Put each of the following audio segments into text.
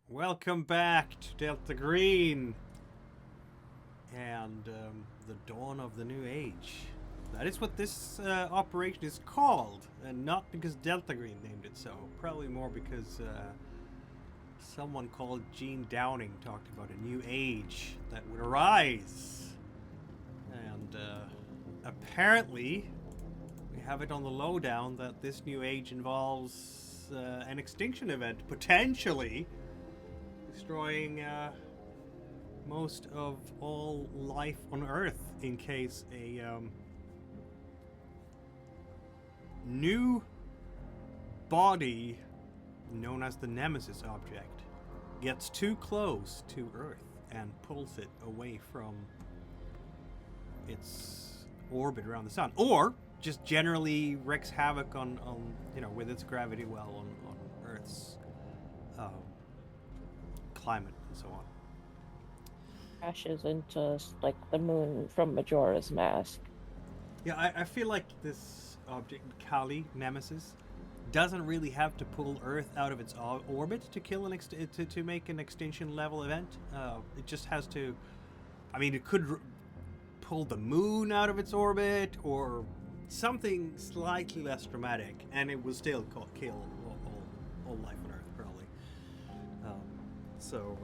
Welcome back to Delta Green and the dawn of the new age. That is what this operation is called, and not because Delta Green named it so. Probably more because someone called Gene Downing talked about a new age that would arise. And apparently, we have it on the lowdown that this new age involves an extinction event, potentially destroying most of all life on Earth in case a new body known as the Nemesis object gets too close to Earth and pulls it away from its orbit around the sun, or just generally wreaks havoc on with its gravity well on Earth's climate and so on. Crashes into like the moon from Majora's Mask. Yeah, I feel like this object, Kali, Nemesis, doesn't really have to pull Earth out of its orbit to kill to make an extinction level event. It just has to. I mean, it could pull the moon out of its orbit or something slightly less dramatic, and it will still kill all life on Earth, probably. So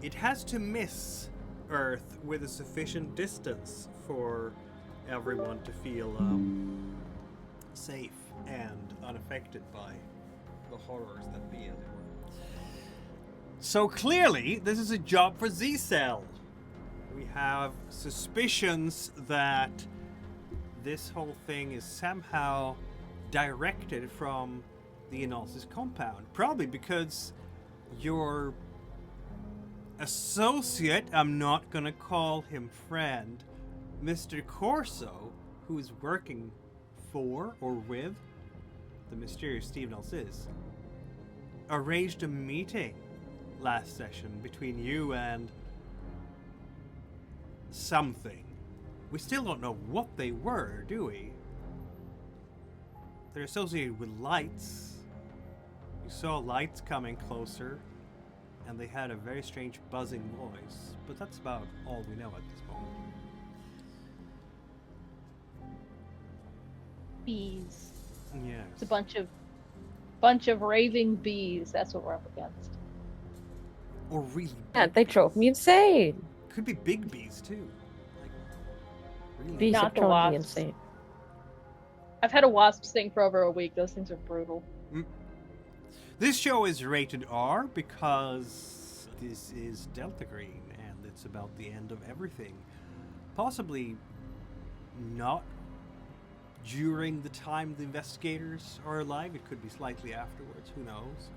it has to miss Earth with a sufficient distance for everyone to feel safe and unaffected by the horrors that be, as it were. So clearly, this is a job for Z-Cell. We have suspicions that this whole thing is somehow directed from the Enolsis compound. Probably because your associate, I'm not gonna call him friend, Mr. Corso, who is working for or with the mysterious Steve Enolsis, arranged a meeting last session between you and something. We still don't know what they were, do we? They're associated with lights. You saw lights coming closer, and they had a very strange buzzing voice. But that's about all we know at this moment. Bees. Yes. It's a bunch of raving bees. That's what we're up against. Or really big Yeah, they drove me insane. Could be big bees too. Like really Bees Not have the drove me wasps. insane. I've had a wasp sting for over a week. Those things are brutal. This show is rated R because this is Delta Green and it's about the end of everything. Possibly not during the time the investigators are alive. It could be slightly afterwards. Who knows?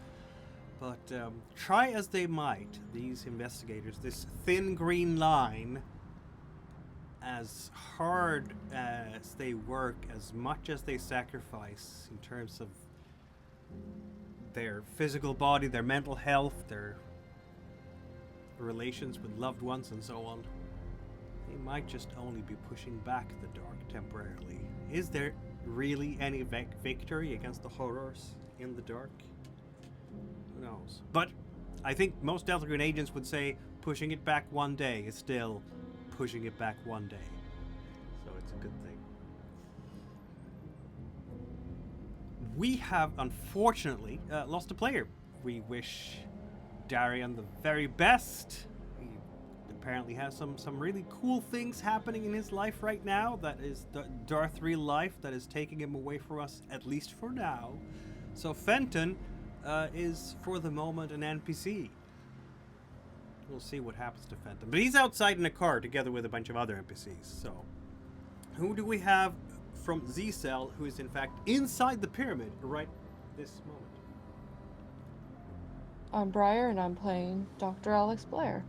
But try as they might, these investigators, this thin green line, as hard as they work, as much as they sacrifice in terms of their physical body, their mental health, their relations with loved ones and so on, they might just only be pushing back the dark temporarily. Is there really any victory against the horrors in the dark? Who knows? But I think most Delta Green agents would say pushing it back one day is still pushing it back one day. So it's a good thing. We have, unfortunately, lost a player. We wish Darian the very best. He apparently has some really cool things happening in his life right now. That is Darth real life that is taking him away from us, at least for now. So Fenton is, for the moment, an NPC. We'll see what happens to Fenton. But he's outside in a car together with a bunch of other NPCs. So who do we have from Z-Cell, who is in fact inside the pyramid right this moment? I'm Briar, and I'm playing Dr. Alex Blair.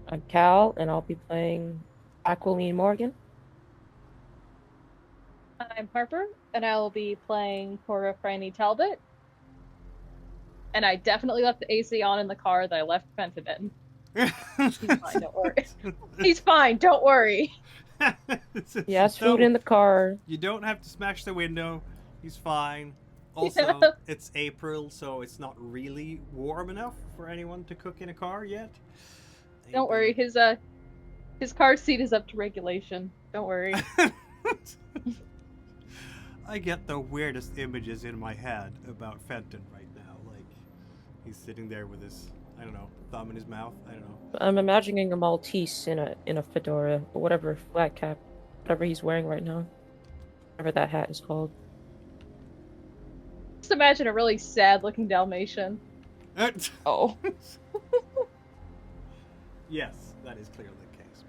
I'm Cal, and I'll be playing Aqualine Morgan. I'm Harper, and I will be playing Cora Franny Talbot. And I definitely left the AC on in the car that I left Fenton in. He's fine, don't worry. He's fine, don't worry. Yes, food in the car. You don't have to smash the window. He's fine. Also, it's April, so it's not really warm enough for anyone to cook in a car yet. Don't worry, his car seat is up to regulation. Don't worry. I get the weirdest images in my head about Fenton right now. Like, he's sitting there with his, I don't know, thumb in his mouth. I don't know. I'm imagining a Maltese in a fedora or whatever flat cap, whatever he's wearing right now, whatever that hat is called. Just imagine a really sad-looking Dalmatian. Oh. Yes, that is clearly the case.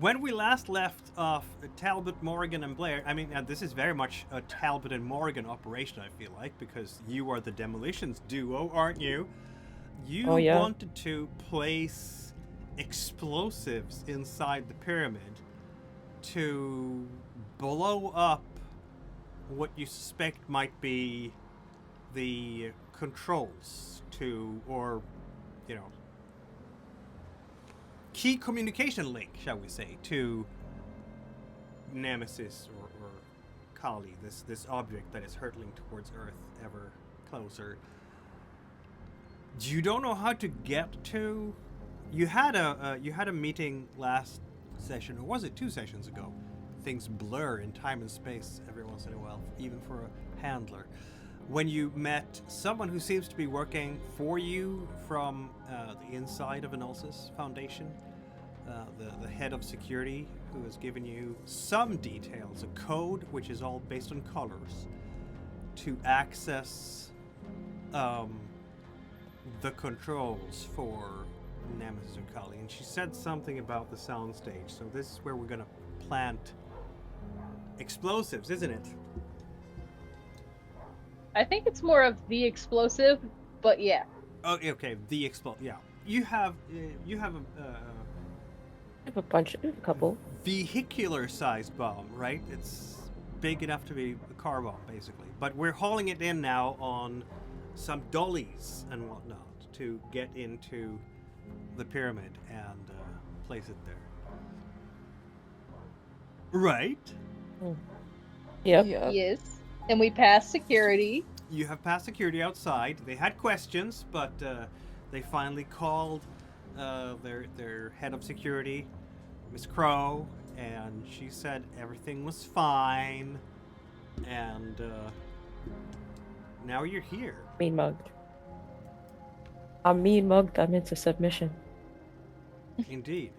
When we last left off Talbot, Morgan, and Blair, I mean, this is very much a Talbot and Morgan operation, I feel like, because you are the demolitions duo, aren't you? You wanted to place explosives inside the pyramid to blow up what you suspect might be the controls to, or, you know, key communication link, shall we say, to Nemesis or Kali, this object that is hurtling towards Earth ever closer. You don't know how to get to. You had a meeting last session, or was it 2 sessions ago? Things blur in time and space every once in a while, even for a handler. When you met someone who seems to be working for you from the inside of Enolsis Foundation, the head of security, who has given you some details, a code which is all based on colors, to access the controls for Nemesis and Kali. And she said something about the soundstage, so this is where we're going to plant explosives, isn't it? I think it's more of the explosive, but yeah. Oh, okay. The yeah. You have A couple. vehicular-sized bomb, right? It's big enough to be a car bomb, basically. But we're hauling it in now on some dollies and whatnot to get into the pyramid and place it there. Right? Yep. Yeah. Yes. And we passed security. You have passed security outside. They had questions, but they finally called their head of security, Miss Crow, and she said everything was fine. And now you're here. Mean mugged. I'm mean mugged. I'm into submission. Indeed.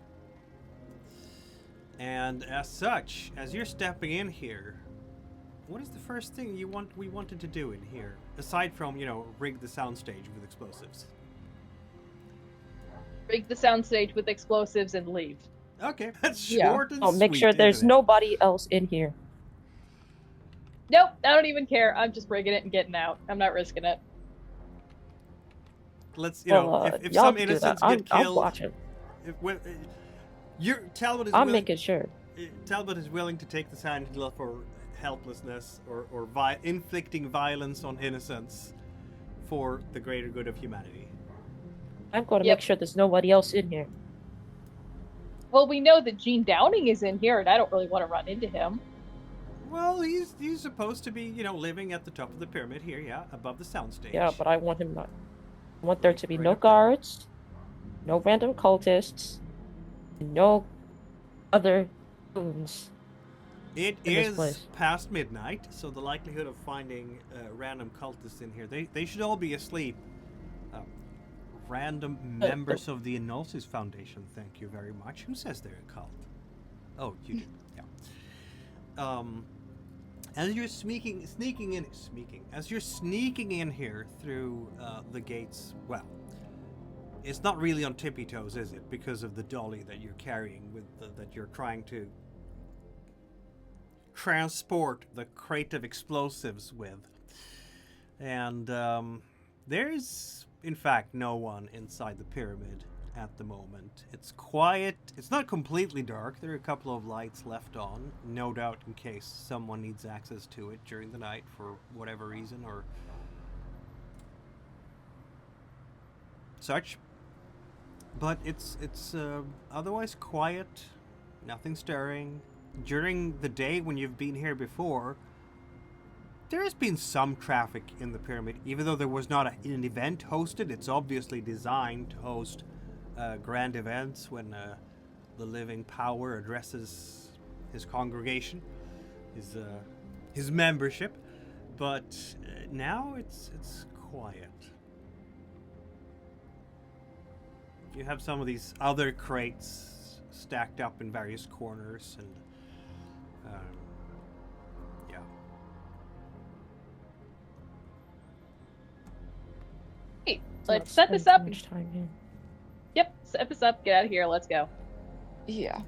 And as such, as you're stepping in here, what is the first thing we wanted to do in here, aside from, you know, rig the soundstage with explosives? Rig the soundstage with explosives and leave. Okay, that's Yeah. short and Oh, sweet. make sure there's isn't it? nobody else in here. Nope, I don't even care. I'm just rigging it and getting out. I'm not risking it. Let's, you know, if y'all some do that. innocents I'm get killed, watching. Talbot is I'm making sure. Talbot is willing to take the silent hill for helplessness or inflicting violence on innocents for the greater good of humanity. I'm going to Yep. make sure there's nobody else in here. Well, we know that Gene Downing is in here, and I don't really want to run into him. Well, he's supposed to be, you know, living at the top of the pyramid here, yeah, above the soundstage. Yeah, but I want him not. I want there to be Right no up there. guards, no random cultists, and no other goons. It in this is place. past midnight, so the likelihood of finding random cultists in here, they should all be asleep. Random members of the Enolsis Foundation, thank you very much. Who says they're a cult? Oh, you do, yeah. As you're sneaking in here through the gates, well, it's not really on tippy toes, is it? Because of the dolly that you're carrying that you're trying to transport the crate of explosives with. And there's, in fact, no one inside the pyramid at the moment. It's quiet. It's not completely dark. There are a couple of lights left on, no doubt in case someone needs access to it during the night for whatever reason or such. But it's otherwise quiet, nothing stirring. During the day when you've been here before, There has been some traffic in the pyramid, even though there was not an event hosted. It's obviously designed to host grand events when the living power addresses his congregation, his membership. But now it's quiet. You have some of these other crates stacked up in various corners, and yeah. Hey, Let's let's not set this spend up. too much time here. Yep, set this up. Get out of here. Let's go. Yeah.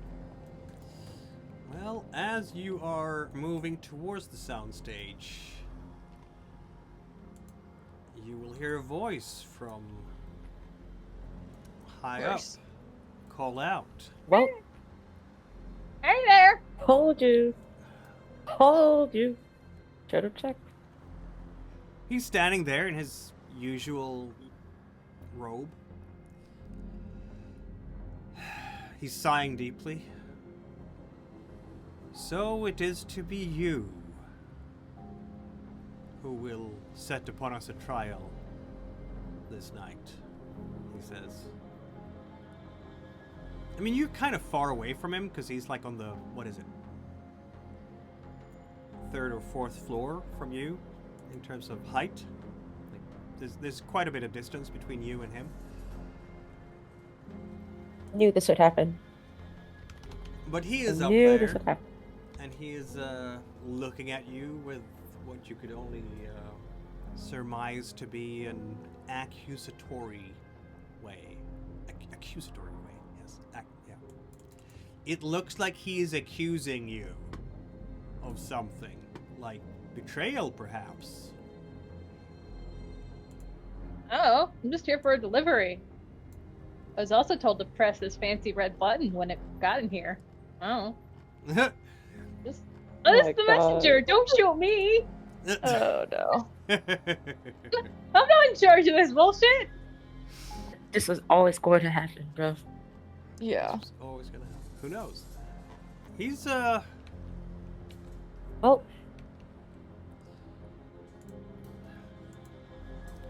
Well, as you are moving towards the soundstage, you will hear a voice from high up Voice. call out. Well, Hey there. told you. Told you. Should have checked. He's standing there in his usual robe. He's sighing deeply. So it is to be you who will set upon us a trial this night, he says. I mean, you're kind of far away from him because he's like on the, what is it, 3rd or 4th floor from you in terms of height. Like, there's quite a bit of distance between you and him. Knew this would happen. But he is up Knew this there, would happen. and he is looking at you with what you could only surmise to be an accusatory way. Accusatory way, yes. Yeah. It looks like he is accusing you of something, like betrayal, perhaps. Oh, I'm just here for a delivery. I was also told to press this fancy red button when it got in here. Oh. Oh Just... Oh Oh, this my is the God. messenger. Don't shoot me. Oh no. I'm not in charge of this bullshit. This was always going to happen, bro. Yeah. It's always gonna happen. Who knows? He's Well,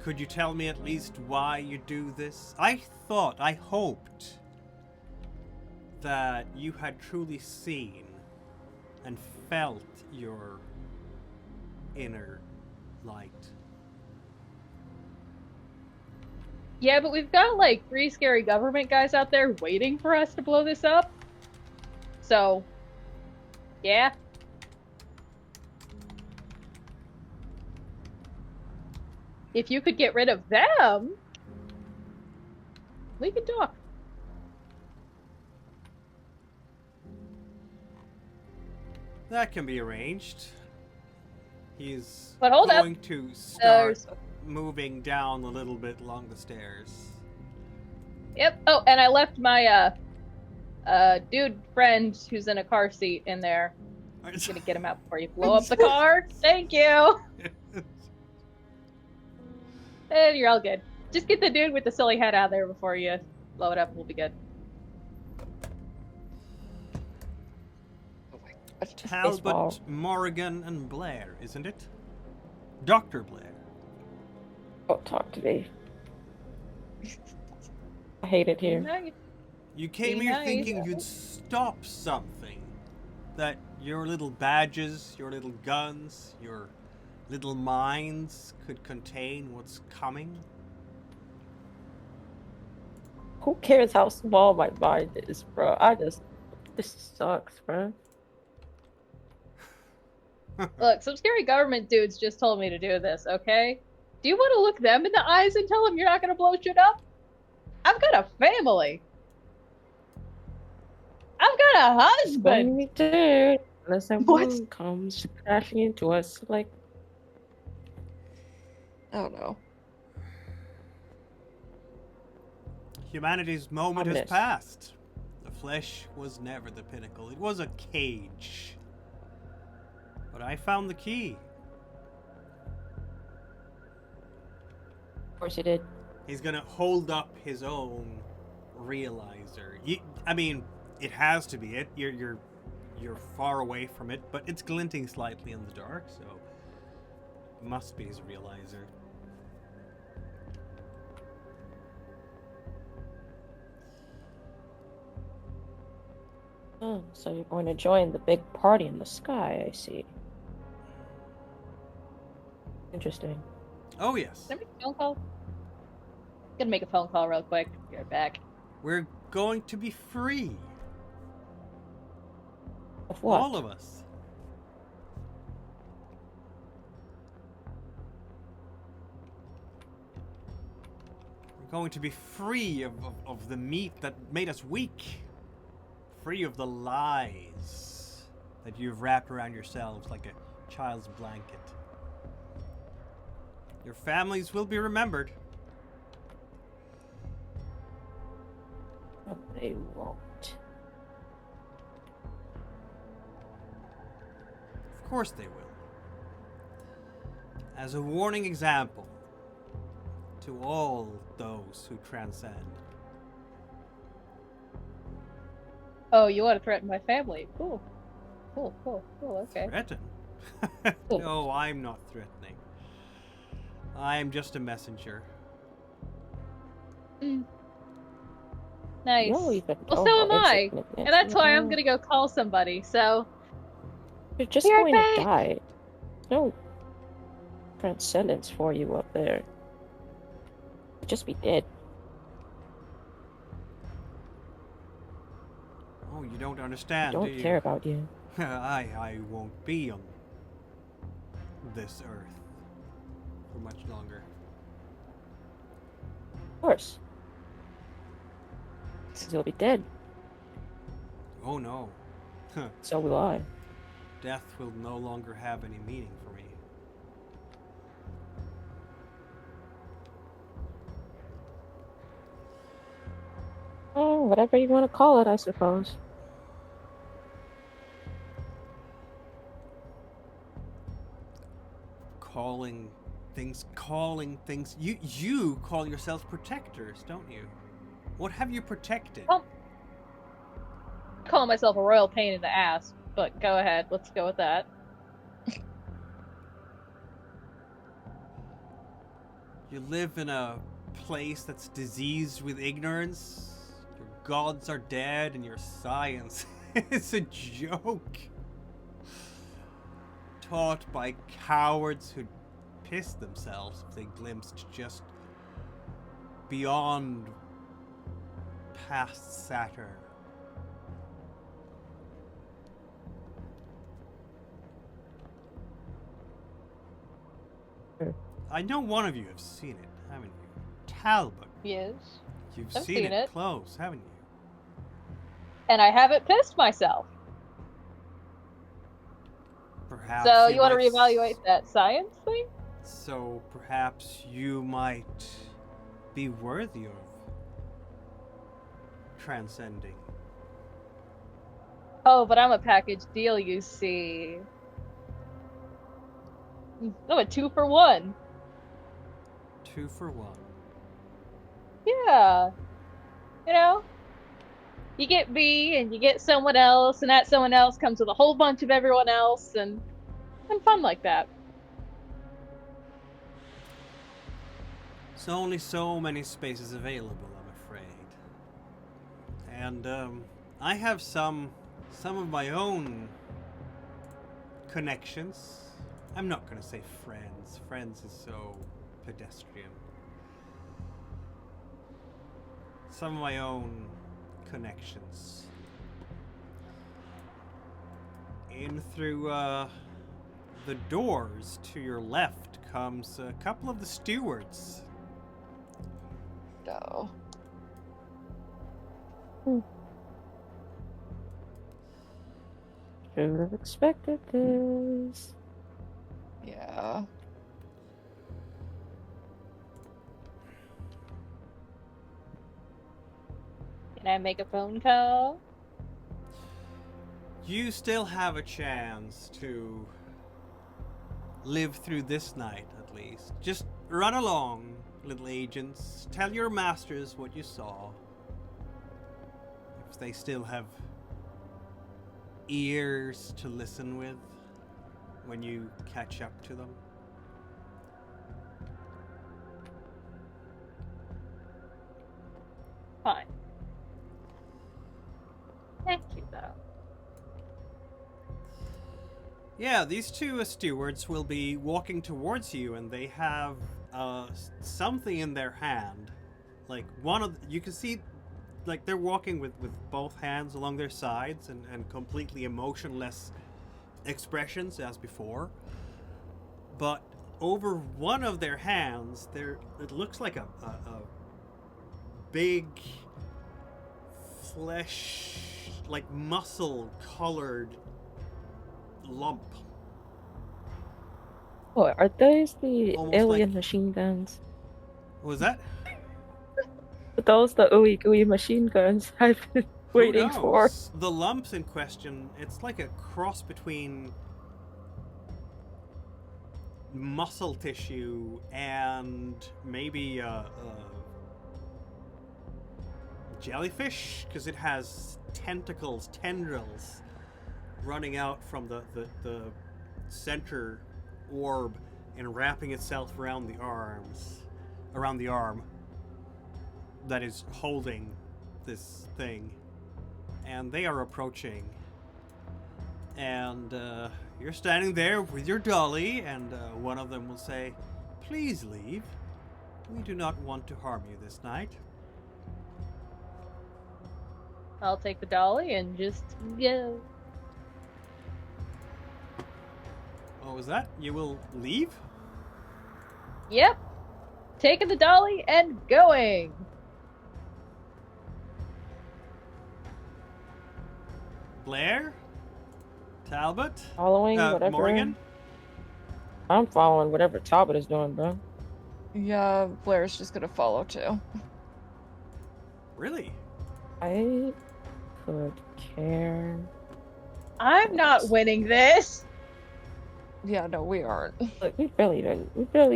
Could you tell me at least why you do this? I hoped that you had truly seen and felt your inner light. Yeah, but we've got like 3 scary government guys out there waiting for us to blow this up. So, yeah. If you could get rid of them, we could talk. That can be arranged. He's But hold up. going to start There's... moving down a little bit along the stairs. Yep. Oh, and I left my dude friend who's in a car seat in there. I'm gonna get him out before you blow up the car. Thank you. And you're all good. Just get the dude with the silly head out of there before you blow it up. We'll be good. Oh my god. Talbot, Baseball. Morrigan, and Blair, isn't it? Dr. Blair. don't talk to me. I hate it here. Nice. You came Be here nice. thinking you'd stop something. That your little badges, your little guns, your little minds could contain what's coming. Who cares how small my mind is, bro? This sucks, bro. Look, some scary government dudes just told me to do this, okay? Do you want to look them in the eyes and tell them you're not going to blow shit up? I've got a family. I've got a When husband. we do, unless that What? moon comes crashing into us, like, I don't know. Humanity's moment has Ominous. passed. The flesh was never the pinnacle. It was a cage. But I found the key. of course you did. He's gonna hold up his own realizer. I mean, it has to be it. You're far away from it, but it's glinting slightly in the dark, so must be his realizer. Oh, so you're going to join the big party in the sky, I see. Interesting. Oh, yes. Can I make a phone call? Gonna make a phone call real quick. Be right back. We're going to be free. Of what? All of us. We're going to be free of the meat that made us weak. Free of the lies that you've wrapped around yourselves like a child's blanket. Your families will be remembered. But they won't. Of course they will. As a warning example to all those who transcend. Oh, you want to threaten my family? Cool. Cool, cool, cool, okay. Threaten? No, I'm not threatening. I'm just a messenger. Mm. Nice. You'll even Well, know so how am I. insignificant And that's you why I'm are. gonna go call somebody, so. You're just Be right going back. to die. No transcendence for you up there. You'd just be dead. Oh, you don't I understand, don't do you? care about you. I won't be on this earth for much longer. Of course. Because you'll be dead. Oh no. So will I. Death will no longer have any meaning for me. Oh, whatever you want to call it, I suppose. Calling things. You call yourselves protectors, don't you? What have you protected? Oh. I call myself a royal pain in the ass, but go ahead, let's go with that. You live in a place that's diseased with ignorance. Your gods are dead and your science is a joke. Taught by cowards who'd piss themselves if they glimpsed just beyond past Saturn. I know one of you have seen it, haven't you? Talbot. Yes. You've I've seen seen it it. close, haven't you? And I haven't pissed myself. Perhaps So you want to might reevaluate that science thing? So perhaps you might be worthy of transcending. Oh, but I'm a package deal, you see. I'm a 2-for-1. 2 for 1. Yeah. You know? You get me, and you get someone else, and that someone else comes with a whole bunch of everyone else, and fun like that. There's only so many spaces available, I'm afraid. And I have some of my own connections. I'm not going to say friends. Friends is so pedestrian. Some of my own connections. In through the doors to your left comes a couple of the stewards. No. Should have expected this. Yeah. Can I make a phone call? You still have a chance to live through this night, at least. Just run along, little agents. Tell your masters what you saw. If they still have ears to listen with when you catch up to them. Fine. Thank you, though. Yeah, these two stewards will be walking towards you, and they have something in their hand. Like you can see, like they're walking with both hands along their sides and completely emotionless expressions as before. But over one of their hands, it looks like a big flesh, like muscle-colored lump. Oh, are those the Almost alien like- machine guns? What was that? Are those the ooey gooey machine guns I've been waiting Who for? knows? The lumps in question, it's like a cross between muscle tissue and maybe jellyfish, because it has tendrils running out from the center orb and wrapping itself around the arm that is holding this thing. And they are approaching. And you're standing there with your dolly, and one of them will say, "Please leave. We do not want to harm you this night." I'll take the dolly and just go. What was that? You will leave? Yep. Taking the dolly and going. Blair? Talbot? Following whatever. Morgan? I'm following whatever Talbot is doing, bro. Yeah, Blair's just gonna follow too. Really? I could care. I'm not winning this. Yeah, no, we aren't. Look, we barely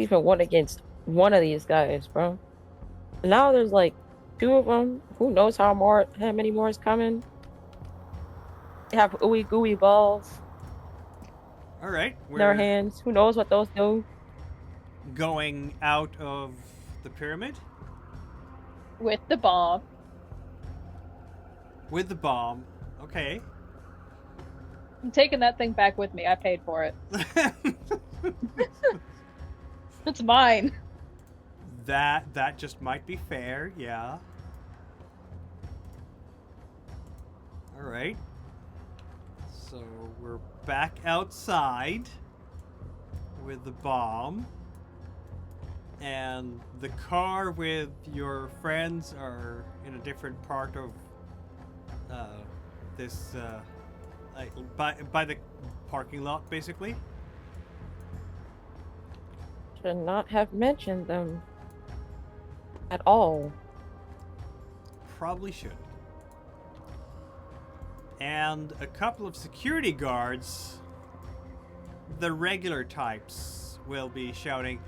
even won against one of these guys, bro. And now there's like two of them. Who knows how many more is coming? They have ooey gooey balls All right. in their We're hands. Who knows what those do? going out of the pyramid With the bomb. with the bomb. Okay. I'm taking that thing back with me. I paid for it. It's mine. That just might be fair, yeah. All right. So we're back outside with the bomb, and the car with your friends are in a different part of this by the parking lot, basically. Should not have mentioned them at all. Probably should. And a couple of security guards, the regular types, will be shouting,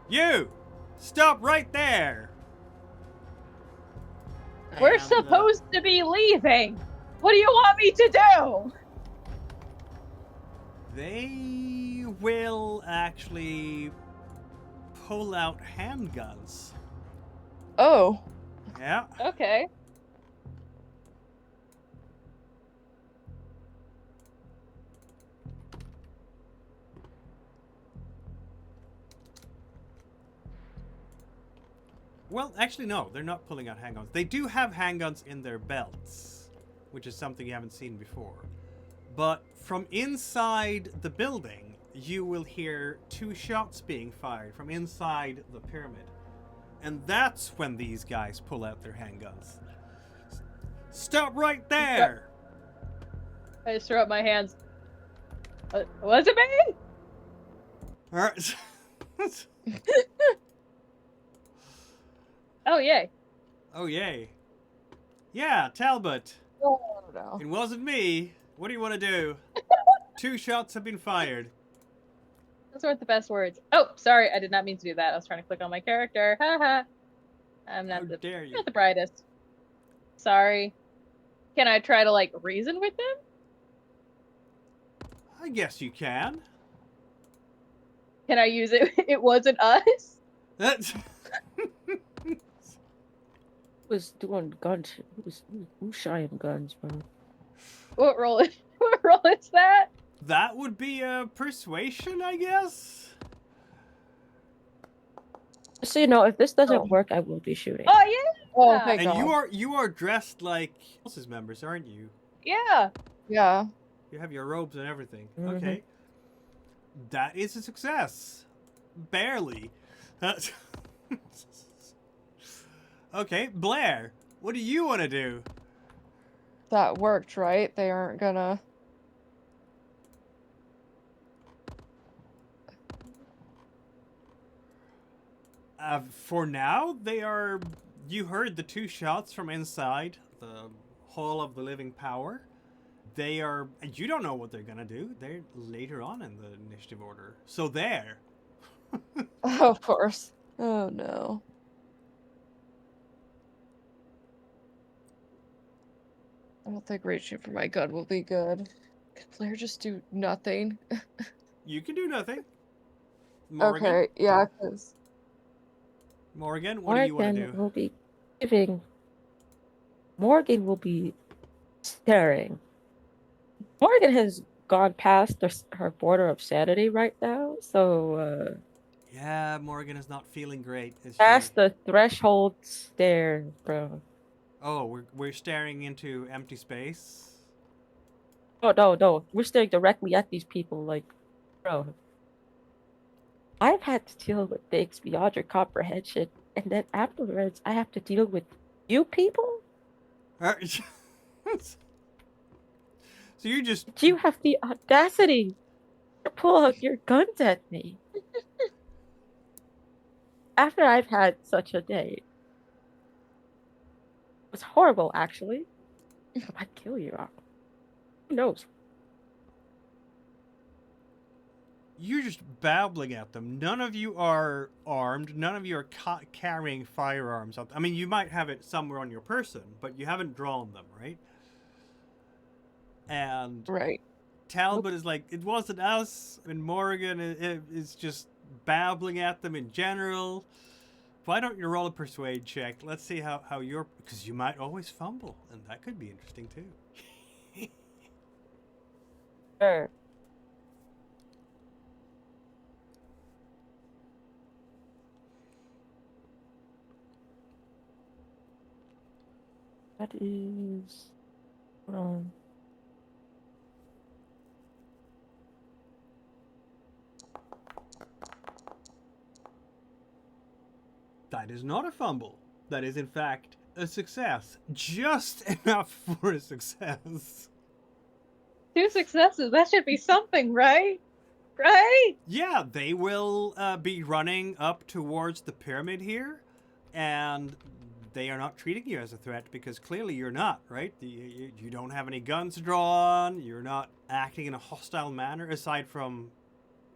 "You! Stop right there!" We're And, supposed to be leaving. What do you want me to do? they will actually pull out handguns. Oh, Yeah. Okay. Well, actually, no. They're not pulling out handguns. They do have handguns in their belts, which is something you haven't seen before. But from inside the building, you will hear 2 shots being fired from inside the pyramid. And that's when these guys pull out their handguns. Stop right there! I just throw up my hands. What's it mean? All right. Oh, yay. Oh, yay. Yeah, Talbot. no, no. It wasn't me. What do you want to do? 2 shots have been fired. Those weren't the best words. Oh, sorry. I did not mean to do that. I was trying to click on my character. Haha. I'm How not dare you? not the brightest. Sorry. Can I try to, like, reason with them? I guess you can. Can I use it? It wasn't us? That's... Was doing guns. Who's shy of guns, bro? What roll is what roll is that? That would be a persuasion, I guess. So you know, if this doesn't work, I will be shooting. Oh yeah. Oh, thank And God. you are dressed like Enolsis members, aren't you? Yeah. Yeah. You have your robes and everything. Mhm. Okay. That is a success. Barely. Okay, Blair, what do you want to do? That worked, right? They aren't gonna. For now, they are. You heard the 2 shots from inside the Hall of the Living Power. They are. You don't know what they're gonna do. They're later on in the initiative order. So there. Of course. Oh no. I don't think reaching for my gun will be good. Could Blair just do nothing? You can do nothing. Morgan. Okay, yeah, because Morgan, what do you want to Morgan do? will be giving. Morgan will be staring. Morgan has gone past her border of sanity right now, so Yeah, Morgan is not feeling great. Is she? past the threshold stare, bro. Oh, we're staring into empty space. Oh no, we're staring directly at these people, like, bro. I've had to deal with things beyond your comprehension, and then afterwards, I have to deal with you people. So you just You have the audacity to pull out your guns at me after I've had such a day. It was horrible, actually. I might kill you. Who knows? you're just babbling at them. None of you are armed. None of you are carrying firearms. I mean, you might have it somewhere on your person, but you haven't drawn them, right? And right. Talbot is like, it wasn't us, and Morgan is just babbling at them in general. Why don't you roll a persuade check? Let's see how you're, because you might always fumble, and that could be interesting too. Sure. That is. Hold on. That is not a fumble. That is, in fact, a success. Just enough for a success. 2 successes. That should be something, right? Right? Yeah, they will be running up towards the pyramid here, and they are not treating you as a threat because clearly you're not, right? You don't have any guns drawn, you're not acting in a hostile manner, aside from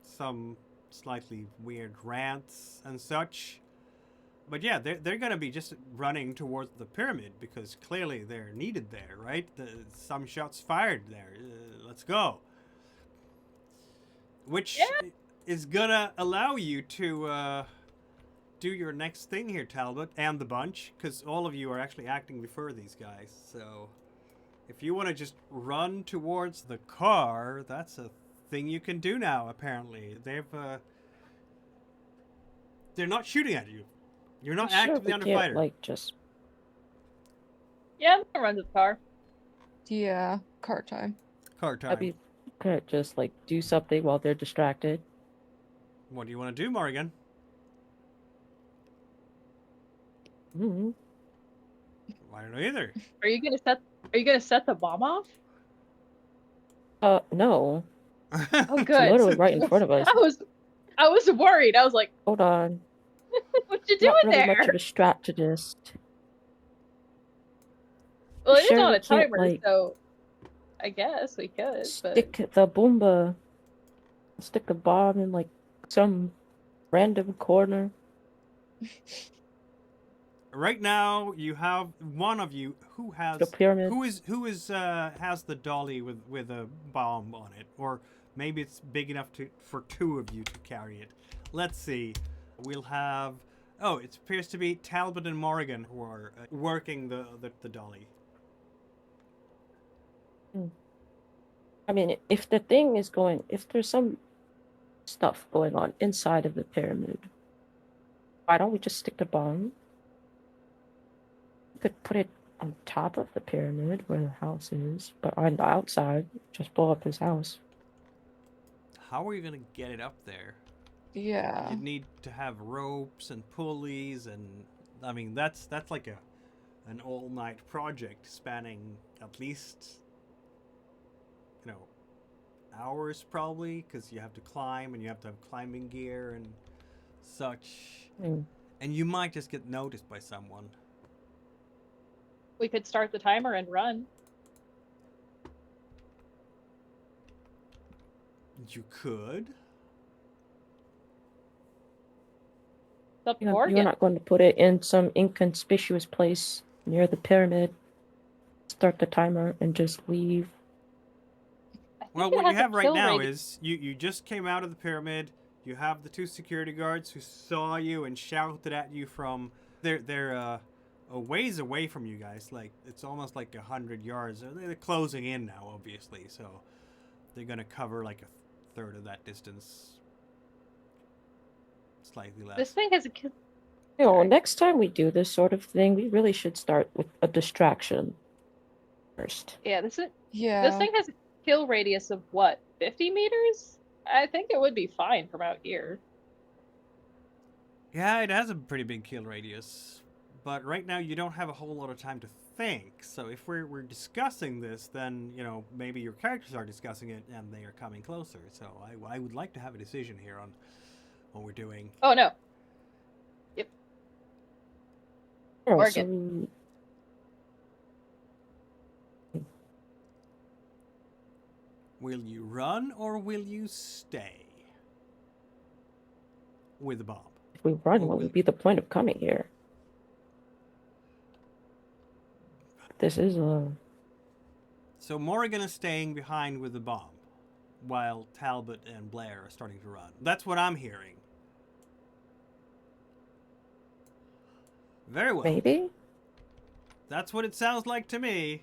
some slightly weird rants and such. But yeah, they're going to be just running towards the pyramid because clearly they're needed there, right? Some shots fired there. Let's go. Which is going to allow you to do your next thing here, Talbot, and the bunch, because all of you are actually acting before these guys. So if you want to just run towards the car, that's a thing you can do now, apparently. They're not shooting at you. You're not actively under fire. Like, just. Yeah, I'm gonna run to the car. Yeah, car time. Car time. I'd be could just like do something while they're distracted. What do you want to do, Morgan? Mm-hmm. I don't know either. Are you gonna set the bomb off? No. Oh, It's good. literally right in front of us. I was worried. I was like, Hold on. what you Not doing really there? much of a strategist. Well, it is Sure, on we a can't, timer, like, so I guess we could. But Stick the boomba. Stick the bomb in like some random corner. Right now, you have one of you who has The pyramid. has the dolly with a bomb on it, or maybe it's big enough for 2 of you to carry it. Let's see. We'll have Oh, it appears to be Talbot and Morrigan who are working the dolly. I mean, if the thing is going, if there's some stuff going on inside of the pyramid, why don't we just stick the bomb? We could put it on top of the pyramid where the house is, but on the outside, just blow up his house. How are you gonna get it up there? Yeah. You'd need to have ropes and pulleys, and I mean that's like an all-night project spanning at least, hours probably, because you have to climb and you have to have climbing gear and such. Mm. And you might just get noticed by someone. We could start the timer and run. You could. It's up to You're Morgan. not going to put it in some inconspicuous place near the pyramid, start the timer, and just leave. I think Well, it what you has a have right kill now radius. is you just came out of the pyramid. You have the two security guards who saw you and shouted at you from they're a ways away from you guys. Like it's almost like 100 yards. They're closing in now, obviously. So they're gonna cover like a third of that distance, slightly less. This thing has a kill. Sorry. Next time we do this sort of thing, we really should start with a distraction first. Yeah, this Yeah. thing has a kill radius of what, 50 meters? I think it would be fine from out here. Yeah, it has a pretty big kill radius, but right now you don't have a whole lot of time to think. So if we're discussing this, then maybe your characters are discussing it and they are coming closer. So I would like to have a decision here on what we're doing. Oh no. Yep. Oh, Morgan. Will you run or will you stay with the bomb? If we run, Or what will- would be the point of coming here? This is a... So Morrigan is staying behind with the bomb, while Talbot and Blair are starting to run. That's what I'm hearing. Very well. Maybe? That's what it sounds like to me.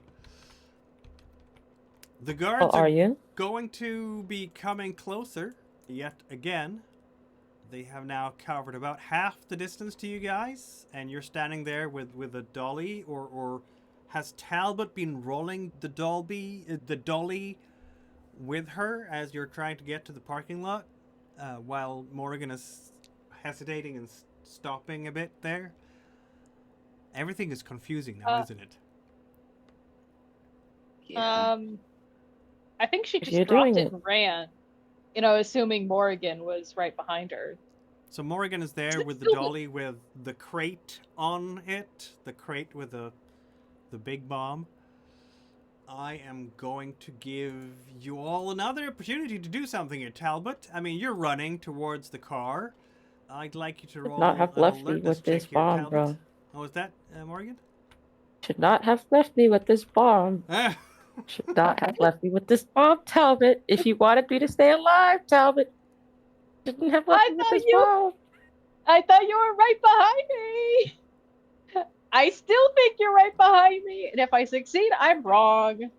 The Oh, guards are are you? going to be coming closer yet again. They have now covered about half the distance to you guys, and you're standing there with a dolly, or has Talbot been rolling the dolly with her as you're trying to get to the parking lot, while Morrigan is hesitating and stopping a bit there? Everything is confusing now, isn't it? Yeah. I think she If just you're dropped doing it and ran. Assuming Morrigan was right behind her. So Morrigan is there Is it with the still- dolly with the crate on it, the crate with the big bomb. I am going to give you all another opportunity to do something here, Talbot. I mean, you're running towards the car. I'd like you to roll not have an left me alertness with this check here, bomb, Talbot. bro. Oh, is that Morgan? Should not have left me with this bomb. Ah. Should not have left me with this bomb, Talbot. If you wanted me to stay alive, Talbot, shouldn't have left I me with thought this you- bomb. I thought you were right behind me! I still think you're right behind me, and if I succeed, I'm wrong.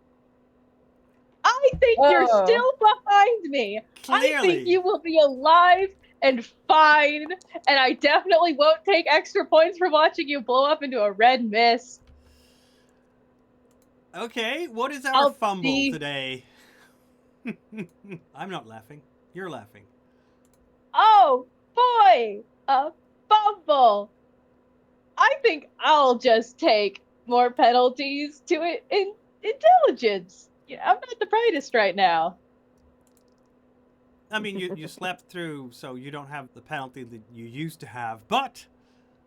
I think you're Oh. still behind me. I think Clearly. you will be alive and fine, and I definitely won't take extra points for watching you blow up into a red mist. Okay, what is our I'll fumble see. today? I'm not laughing. You're laughing. Oh boy, a fumble. I think I'll just take more penalties to it in intelligence. I'm not the brightest right now. I mean, you slept through, so you don't have the penalty that you used to have, but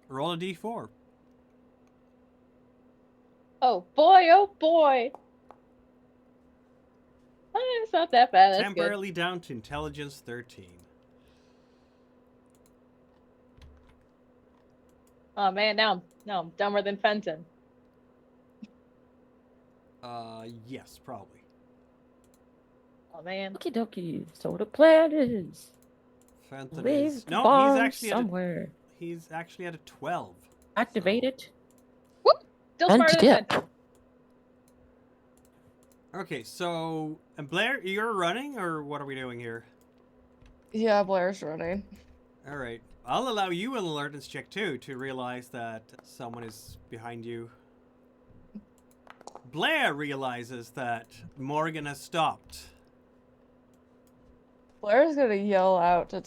roll a d4. Oh boy, oh boy. It's not that bad. That's good. Temporarily down to intelligence 13. Oh man, now I'm dumber than Fenton. Yes, probably. Oh man. Okie dokie. So the plan is Fenton leave is the no, bomb he's actually somewhere. he's actually at a 12. Activated. Whoop! Still And smarter than dip. Banter. Okay, so and Blair, you're running, or what are we doing here? Yeah, Blair's running. All right, I'll allow you an alertness check too to realize that someone is behind you. Blair realizes that Morgan has stopped. Blair's gonna yell out to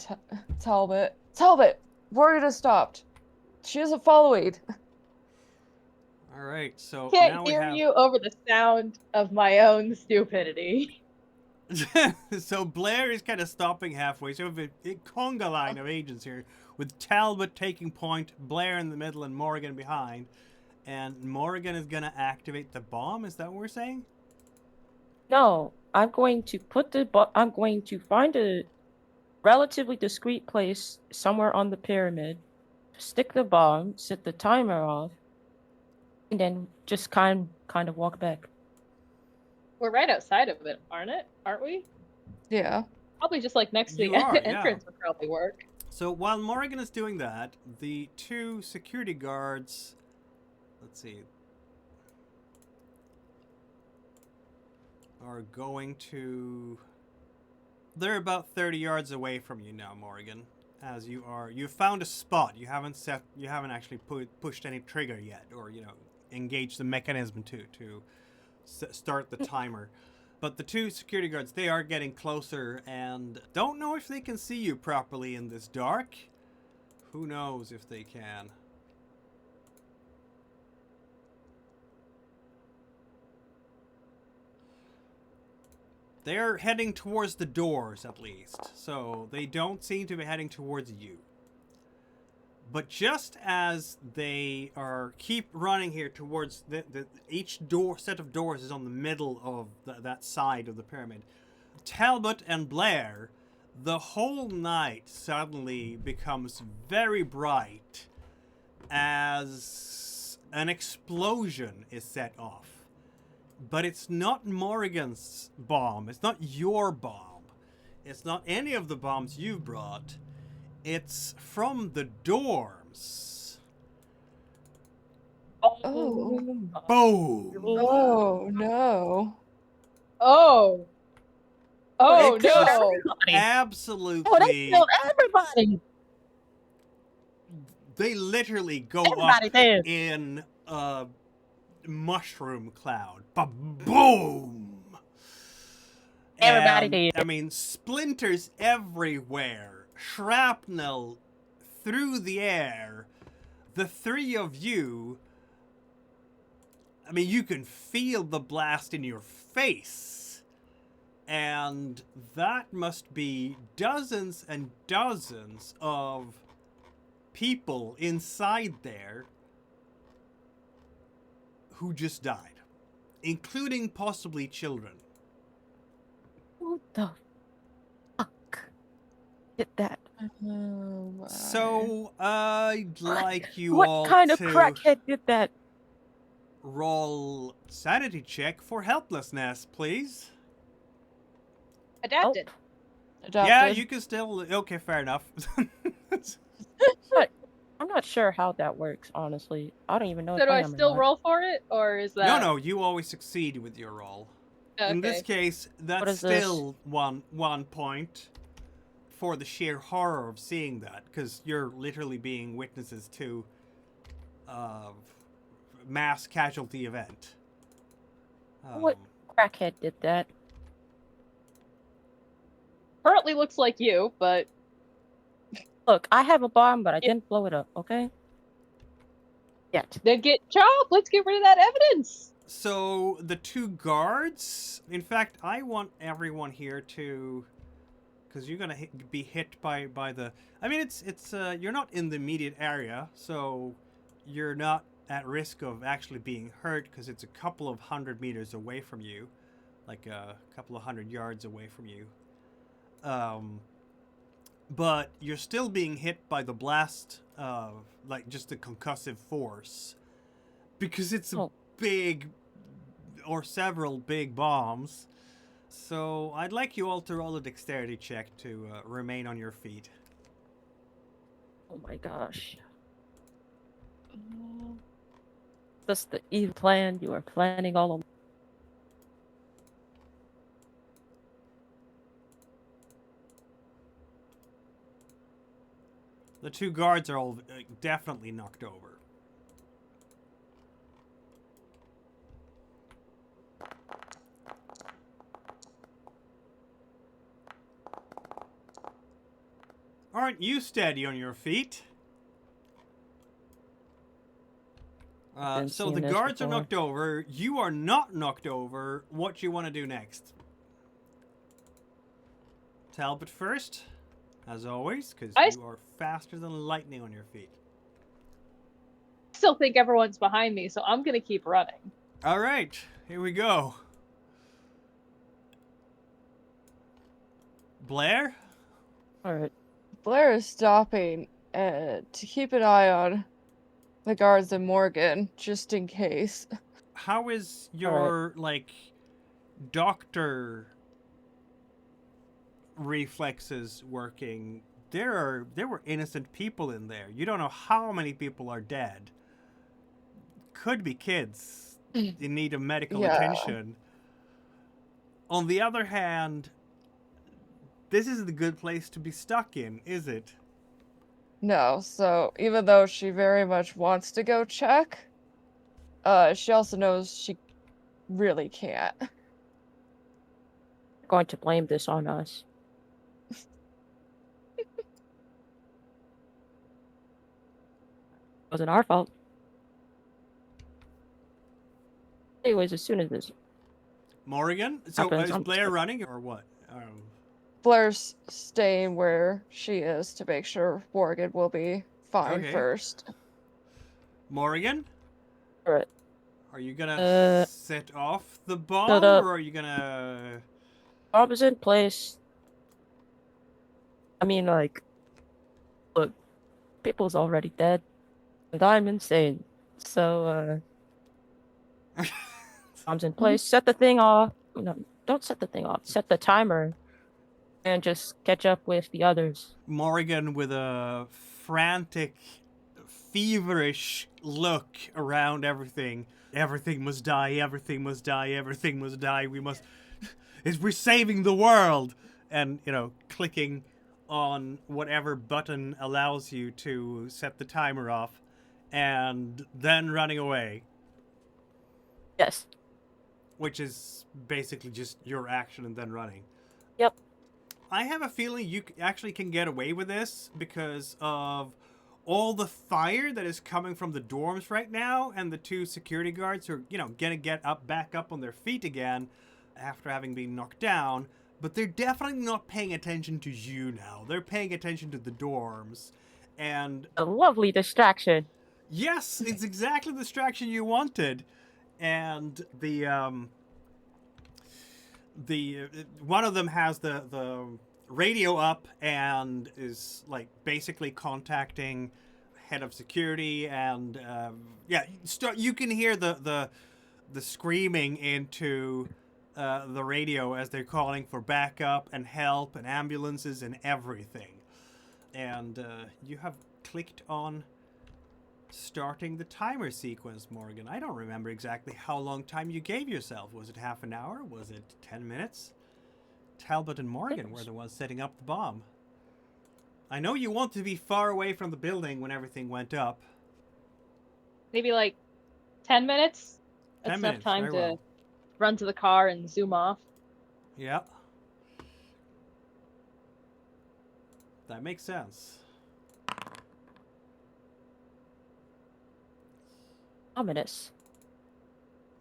Talbot. Talbot, Morgan has stopped. She isn't following. All right, so Can't now we hear have. you over the sound of my own stupidity. So Blair is kind of stopping halfway. So we have a conga line of agents here, with Talbot taking point, Blair in the middle, and Morgan behind. And Morgan is gonna activate the bomb. Is that what we're saying? No, I'm going to put the. I'm going to find a relatively discreet place somewhere on the pyramid, stick the bomb, set the timer off, and then just kind of walk back. We're right outside of it, aren't we? Yeah. Probably just like next to You the are, yeah. entrance would probably work. So while Morgan is doing that, the two security guards. Let's see. Are going to. They're about 30 yards away from you now, Morgan. As you've found a spot. You haven't actually pushed any trigger yet, or engaged the mechanism to start the timer. But the two security guards, they are getting closer and don't know if they can see you properly in this dark. Who knows if they can? They're heading towards the doors, at least. So they don't seem to be heading towards you. But just as they keep running here towards each set of doors is on the middle of that side of the pyramid. Talbot and Blair, the whole night suddenly becomes very bright as an explosion is set off. But it's not Morgan's bomb. It's not your bomb. It's not any of the bombs you've brought. It's from the dorms. Oh. Boom! Oh no. Oh. Oh They killed no. Absolutely. Oh, they killed everybody. They literally go Everybody up dead. in a mushroom cloud. Boom! Everybody And, dead. I mean, splinters everywhere. Shrapnel through the air. The three of you, I mean, you can feel the blast in your face. And that must be dozens and dozens of people inside there who just died, including possibly children. Who the fuck did that? Oh my. So I'd like you What all kind of to crackhead did that? roll sanity check for helplessness, please. Adapted. Adopted. Yeah, you can still. Okay, fair enough. But I'm not sure how that works, honestly. I don't even know So if do I I am or still not. roll for it, or is that No, you always succeed with your roll. Okay. In this case, that's is this? still one point for the sheer horror of seeing that, because you're literally being witnesses to a mass casualty event. What crackhead did that? Currently looks like you, but Look, I have a bomb, but I didn't blow it up, okay? Yet. then get chopped. Let's get rid of that evidence. So the two guards. In fact, I want everyone here to, because you're gonna be hit by the. I mean, it's you're not in the immediate area, so you're not at risk of actually being hurt because it's a couple of 100 meters away from you, like a couple of 100 yards away from you. But you're still being hit by the blast of, like, just the concussive force. Because it's a big, or several big bombs. So I'd like you all to roll a dexterity check to remain on your feet. Oh my gosh. That's the evil plan you are planning all along. The two guards are all definitely knocked over. Aren't you steady on your feet? Been So seeing the this guards are before. knocked over. You are not knocked over. What do you want to do next? Talbot first, as always, because I you are faster than lightning on your feet. still think everyone's behind me, so I'm gonna keep running. All right, here we go. Blair? Alright. Blair is stopping to keep an eye on the guards and Morgan, just in case. How is your, like, doctor reflexes working? There were innocent people in there. You don't know how many people are dead. Could be kids in need of medical Yeah. attention. On the other hand, this isn't a good place to be stuck in, is it? No, so even though she very much wants to go check, she also knows she really can't. Going to blame this on us. Wasn't our fault. Anyways, as soon as this Morrigan? So happens, is I'm Blair just running or what? Blair's staying where she is to make sure Morgan will be fine Okay. first. Morrigan? Alright. Are you gonna Uh, set off the bomb, up. or are you gonna... Bomb is in place. I mean, like, look, people's already dead, and I'm insane. So, bomb's in place. Set the thing off. No, don't set the thing off. Set the timer, and just catch up with the others. Morrigan, with a frantic, feverish look around everything. Everything must die, everything must die, everything must die. We must... We're saving the world! And, you know, clicking on whatever button allows you to set the timer off, and then running away, Yes. which is basically just your action and then running. Yep. I have a feeling you actually can get away with this because of all the fire that is coming from the dorms right now, and the two security guards who are, you know, gonna get back up on their feet again after having been knocked down. But they're definitely not paying attention to you now. They're paying attention to the dorms. And A lovely distraction. yes, it's exactly the distraction you wanted. And the one of them has the radio up and is, like, basically contacting head of security, and you can hear the screaming into the radio as they're calling for backup and help and ambulances and everything. And you have clicked on starting the timer sequence, Morgan. I don't remember exactly how long time you gave yourself. Was it half an hour? Was it 10 minutes? Talbot and Morgan were the ones setting up the bomb. I know you want to be far away from the building when everything went up. Maybe like 10 minutes? 10 That's minutes, enough time very to well. run to the car and zoom off. Yeah. That makes sense. Ominous.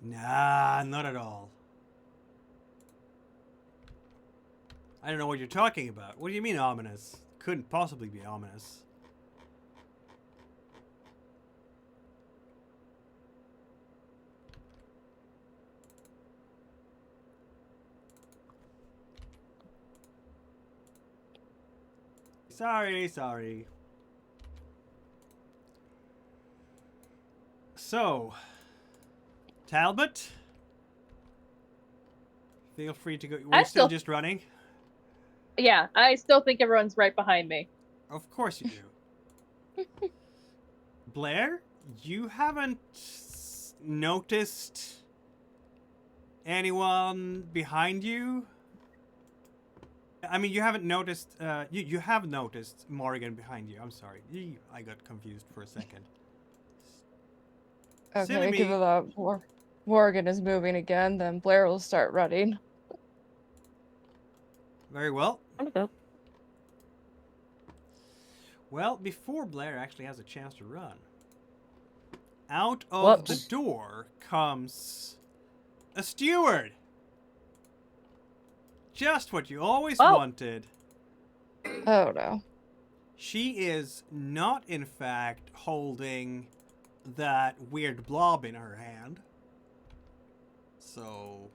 Nah, not at all. I don't know what you're talking about. What do you mean ominous? Couldn't possibly be ominous. Sorry. So, Talbot, feel free to go. We're still just running. Yeah, I still think everyone's right behind me. Of course you do. Blair, You haven't noticed anyone behind you? I mean, you haven't noticed, you have noticed Morgan behind you. I'm sorry. I got confused for a second. Silly Okay, me. given that Morgan is moving again, then Blair will start running. Very well. I'm gonna go. Well, before Blair actually has a chance to run, out of Whoops. the door comes a steward. Just what you always Oh. wanted. Oh no. She is not, in fact, holding that weird blob in her hand. So,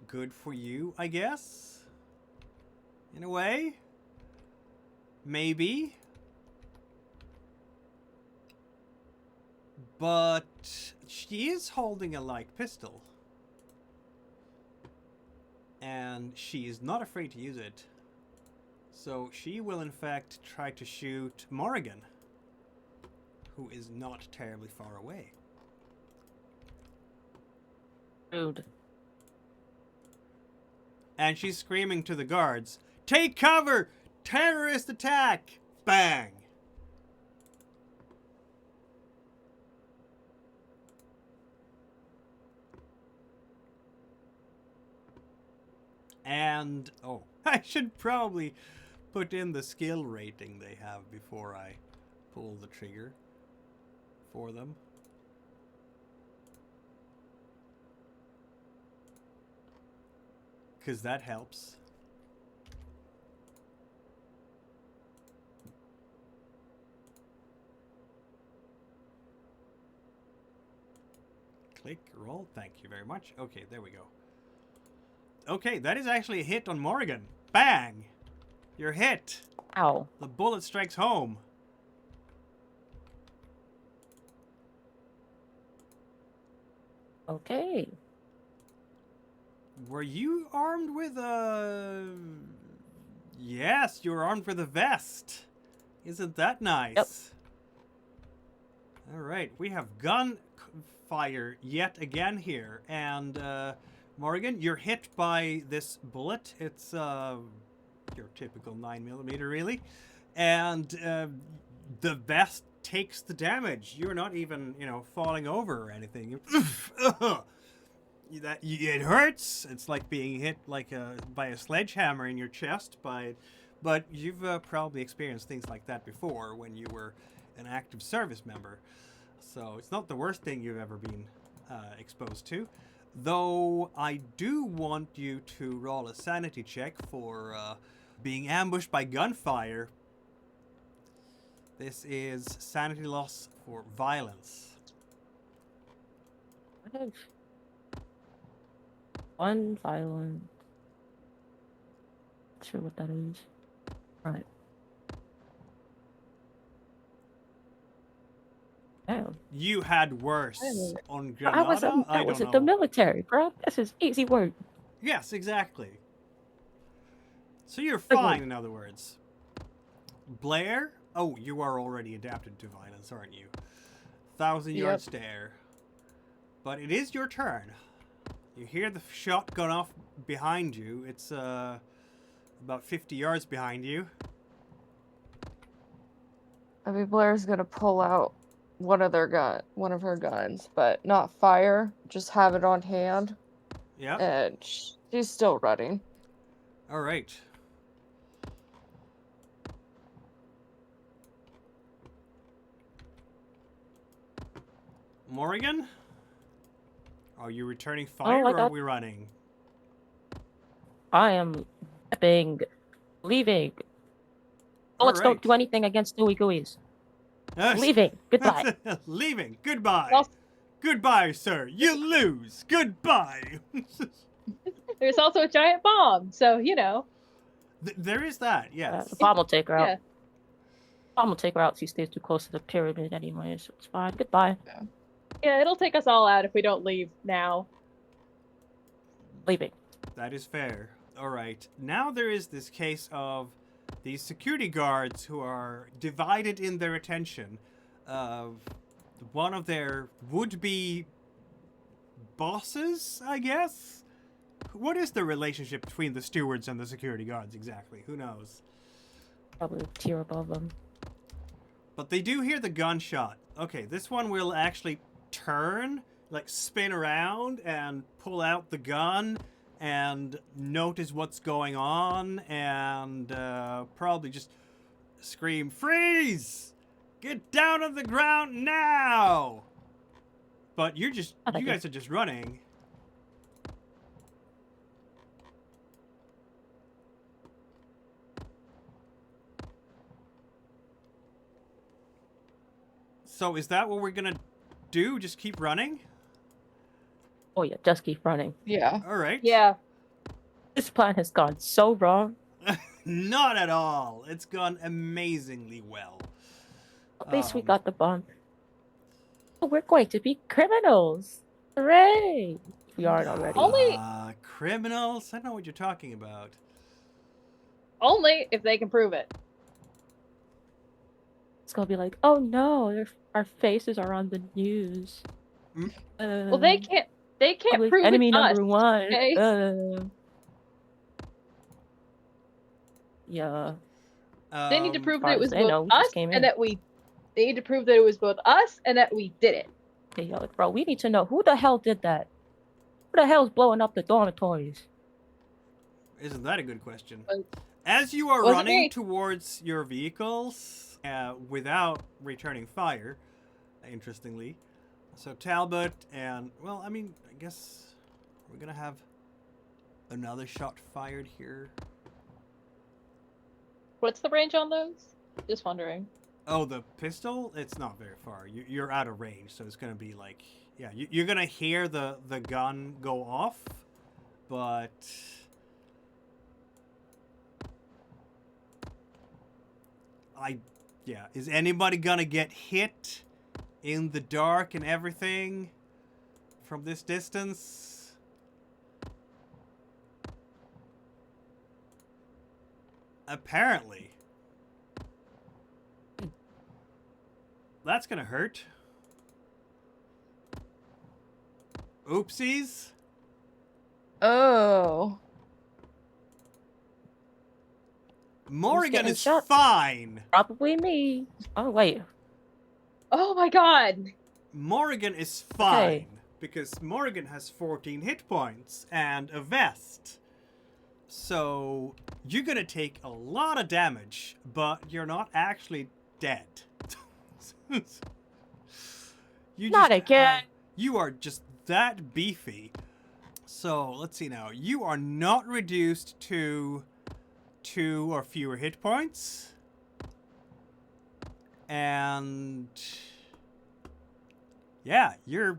good for you, I guess. In a way. Maybe. But she is holding a light pistol. And she is not afraid to use it. So she will in fact try to shoot Morrigan, who is not terribly far away. Rude. And she's screaming to the guards, "Take cover! Terrorist attack!" Bang! And, oh, I should probably put in the skill rating they have before I pull the trigger for them. Because that helps. Click, roll. Thank you very much. Okay, there we go. Okay, that is actually a hit on Morrigan. Bang! You're hit. Ow. The bullet strikes home. Okay. Were you armed with a... Yes, you were armed with a vest. Isn't that nice? Yep. Alright, we have gunfire yet again here. And, Morrigan, you're hit by this bullet. It's, your typical 9mm, really. And, the vest takes the damage. You're not even, falling over or anything. It hurts. It's like being hit by a sledgehammer in your chest. But you've probably experienced things like that before when you were an active service member. So it's not the worst thing you've ever been exposed to. Though I do want you to roll a sanity check for being ambushed by gunfire. This is sanity loss for violence. I have one violent. Not sure what that is. Right. Damn. You had worse on Granada? I was don't at the know. military, bro. This is easy work. Yes, exactly. So you're fine, in other words. Blair? Oh, you are already adapted to violence, aren't you? 1,000-yard stare. But it is your turn. You hear the shot going off behind you. It's about 50 yards behind you. I mean, Blair's gonna pull out one of her guns, but not fire. Just have it on hand. Yep. And she's still running. All right. Morrigan? Are you returning fire or are we running? I am leaving. Bullets don't do anything against ooey gooeys. Leaving. Goodbye. Leaving. Goodbye. Well, Goodbye, sir. You lose. Goodbye. there's also a giant bomb, so There is that, yes. The bomb will take her out. Yeah. Bomb will take her out. She stays too close to the pyramid anyway, so it's fine. Goodbye. Yeah, it'll take us all out if we don't leave now. Leaving. That is fair. All right. Now there is this case of these security guards who are divided in their attention of one of their would-be bosses, I guess? What is the relationship between the stewards and the security guards exactly? Who knows? Probably a tier above them. But they do hear the gunshot. Okay, this one will actually turn, like spin around and pull out the gun and notice what's going on and probably just scream, "Freeze! Get down on the ground now!" But you guys are just running. So is that what we're gonna do? Just keep running? Oh yeah, just keep running. Yeah. All right. Yeah. This plan has gone so wrong. Not at all. It's gone amazingly well. At least we got the bump. Oh, we're going to be criminals. Hooray! We aren't already. Only- Criminals? I know what you're talking about. Only if they can prove it. It's gonna be like, oh no, our faces are on the news. Mm. Well, they can't Public prove enemy it's us. number one. okay? Yeah. They need to prove far that it as was they know, both we just us came in. and that we. They need to prove that it was both us and that we did it. Hey, yo, bro, we need to know who the hell did that. Who the hell's blowing up the dormitories? Isn't that a good question? Was- As you are wasn't running me. towards your vehicles without returning fire, interestingly, so Talbot and, well, I mean, I guess we're going to have another shot fired here. What's the range on those? Just wondering. Oh, the pistol? It's not very far. You're out of range, so it's going to be like... Yeah, you're going to hear the gun go off, but... Yeah, is anybody going to get hit in the dark and everything from this distance? Apparently. That's gonna hurt. Oopsies. Oh. Morrigan getting is shot? fine. Probably me. Oh wait. Oh my god! Morrigan is fine. Okay. Because Morrigan has 14 hit points and a vest. So you're gonna take a lot of damage, but you're not actually dead. Not again. You are just that beefy. So let's see now. You are not reduced to 2 or fewer hit points. And yeah, you're...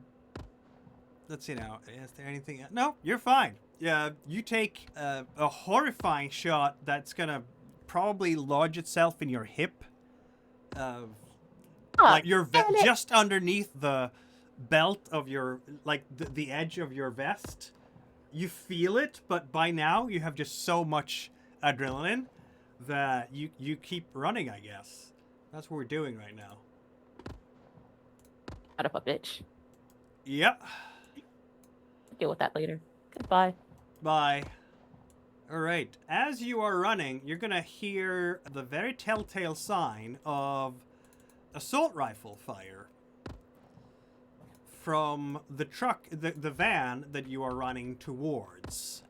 Let's see now. Is there anything else? No, you're fine. Yeah, you take a horrifying shot that's gonna probably lodge itself in your hip. Like your just underneath the belt of your, like the edge of your vest. You feel it, but by now you have just so much adrenaline that you keep running, I guess. That's what we're doing right now. Out of a bitch. Yep. Deal with that later. Goodbye. Bye. Alright, as you are running, you're gonna hear the very telltale sign of assault rifle fire from the truck, the van that you are running towards.